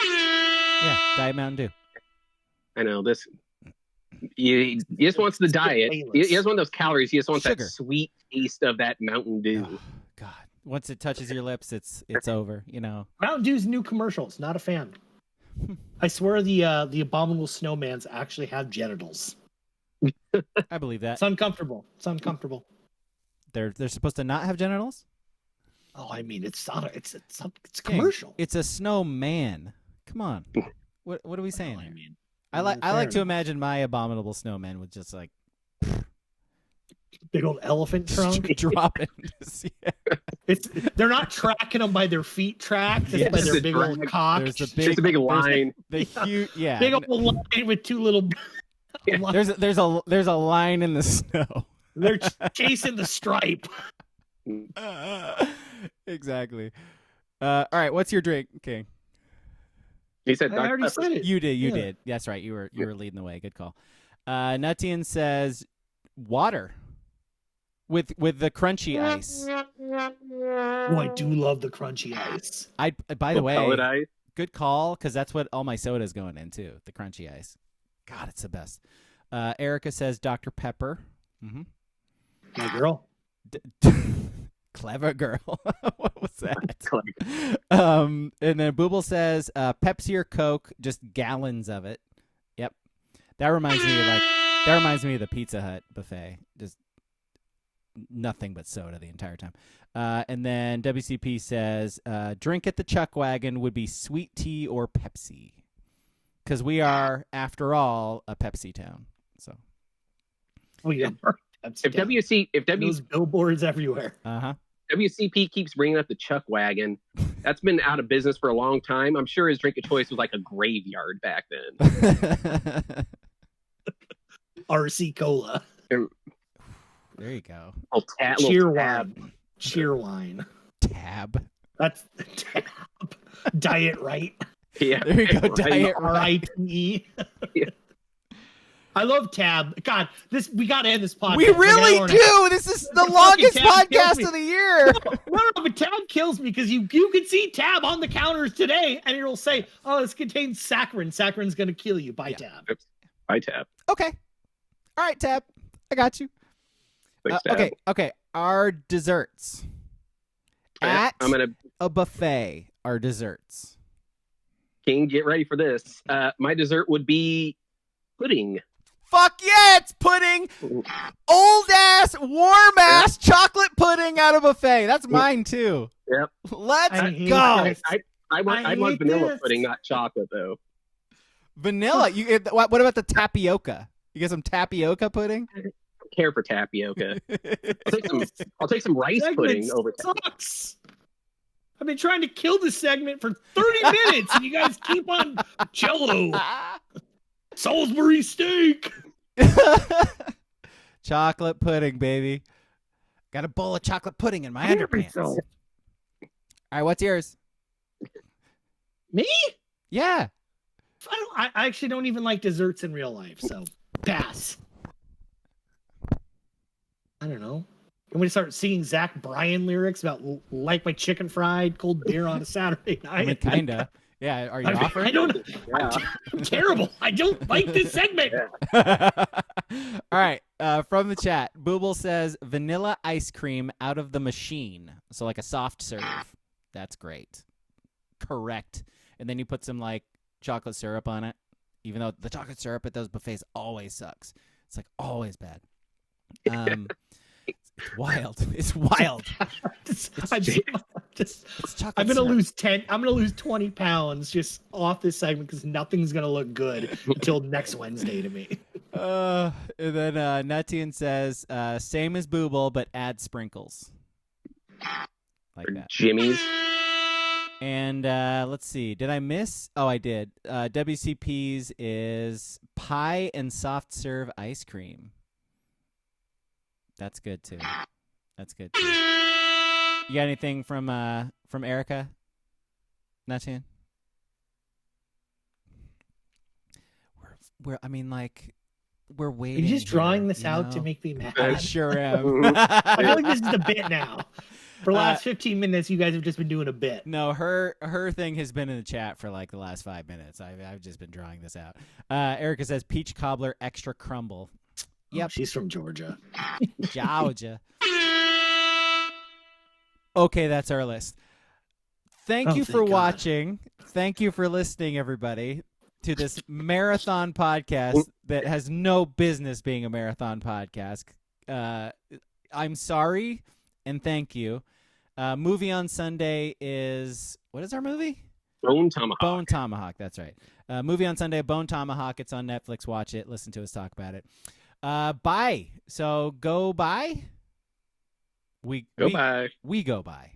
Yeah, diet Mountain Dew. I know this. He just wants the diet. He just wants those calories. He just wants sugar. That sweet taste of that Mountain Dew. Oh, God. Once it touches your lips, it's over. You know. Mountain Dew's new commercials. Not a fan. I swear the abominable snowmans actually have genitals. I believe that. It's uncomfortable. It's uncomfortable. They're supposed to not have genitals? Oh, I mean, it's not. It's a commercial. It's a snowman. Come on. What are we saying? I mean, I like to imagine my abominable snowman with just like big old elephant trunk dropping. They're not tracking them by their feet tracks. It's by their big old cock. There's a big line. Big old line with two little. There's a line in the snow. They're chasing the stripe. Exactly. All right, what's your drink, King? He said, I already said it. You did. That's right. You were leading the way. Good call. Nutian says water with the crunchy ice. Oh, I do love the crunchy ice. By the way, ice. Good call, because that's what all my soda's going into, the crunchy ice. God, it's the best. Erica says Dr. Pepper. Mm-hmm. My girl. Clever girl. What was that? And then Booble says Pepsi or Coke, just gallons of it. Yep. That reminds me of the Pizza Hut buffet. Just nothing but soda the entire time. And then WCP says drink at the Chuck Wagon would be sweet tea or Pepsi. Because we are, after all, a Pepsi town. So. Oh yeah. If those billboards everywhere. WCP keeps bringing up the Chuck Wagon, that's been out of business for a long time. I'm sure his drink of choice was like a graveyard back then. RC Cola. There you go. Cheer wine. Tab. That's Tab. Diet Right. Yeah. There you go. Diet Right. RITE. Yeah. I love Tab. God, we got to end this podcast. We really do. This is the longest podcast of the year. No, but Tab kills me because you can see Tab on the counters today, and it'll say, "Oh, this contains saccharin. Saccharin's going to kill you." Buy Tab. Buy Tab. Okay. All right, Tab. I got you. Thanks, Tab. Okay. Our desserts at a buffet. Our desserts. King, get ready for this. My dessert would be pudding. Fuck yeah, it's pudding. Old ass, warm ass chocolate pudding out of a buffet. That's mine too. Yep. Let's go. I want vanilla pudding, not chocolate though. Vanilla? What about the tapioca? You get some tapioca pudding? I don't care for tapioca. I'll take some rice pudding over sucks. I've been trying to kill this segment for 30 minutes and you guys keep on Jell-O. Salisbury steak. Chocolate pudding, baby. Got a bowl of chocolate pudding in my underpants. All right, what's yours? Me? Yeah. I actually don't even like desserts in real life, so pass. I don't know. I'm going to start singing Zach Bryan lyrics about like my chicken fried cold beer on a Saturday night. I mean, kinda. Yeah, are you offering? I don't. Yeah. I'm terrible. I don't like this segment. Yeah. All right. From the chat, Booble says vanilla ice cream out of the machine, so like a soft serve. That's great. Correct. And then you put some like chocolate syrup on it, even though the chocolate syrup at those buffets always sucks. It's like always bad. It's wild. It's wild. I'm gonna lose 10. I'm gonna lose 20 pounds just off this segment because nothing's gonna look good until next Wednesday to me. And then Nutian says, same as Booble, but add sprinkles. Like that. Jimmy's. And let's see. Did I miss? Oh, I did. WCP's is pie and soft serve ice cream. That's good too. You got anything from Erica? Nutian? We're waiting. Are you just drawing this out to make me mad? I sure am. I feel like this is a bit now. For the last 15 minutes, you guys have just been doing a bit. No, her thing has been in the chat for like the last 5 minutes. I've just been drawing this out. Erica says peach cobbler extra crumble. Yep. She's from Georgia. Georgia. Okay, that's our list. Thank you for thank God. watching. Thank you for listening, everybody, to this marathon podcast that has no business being a marathon podcast. I'm sorry, and thank you. Movie on Sunday is, what is our movie? Bone Tomahawk. Bone Tomahawk, that's right. Movie on Sunday, Bone Tomahawk. It's on Netflix. Watch it. Listen to us talk about it. Bye. So go bye. We go by.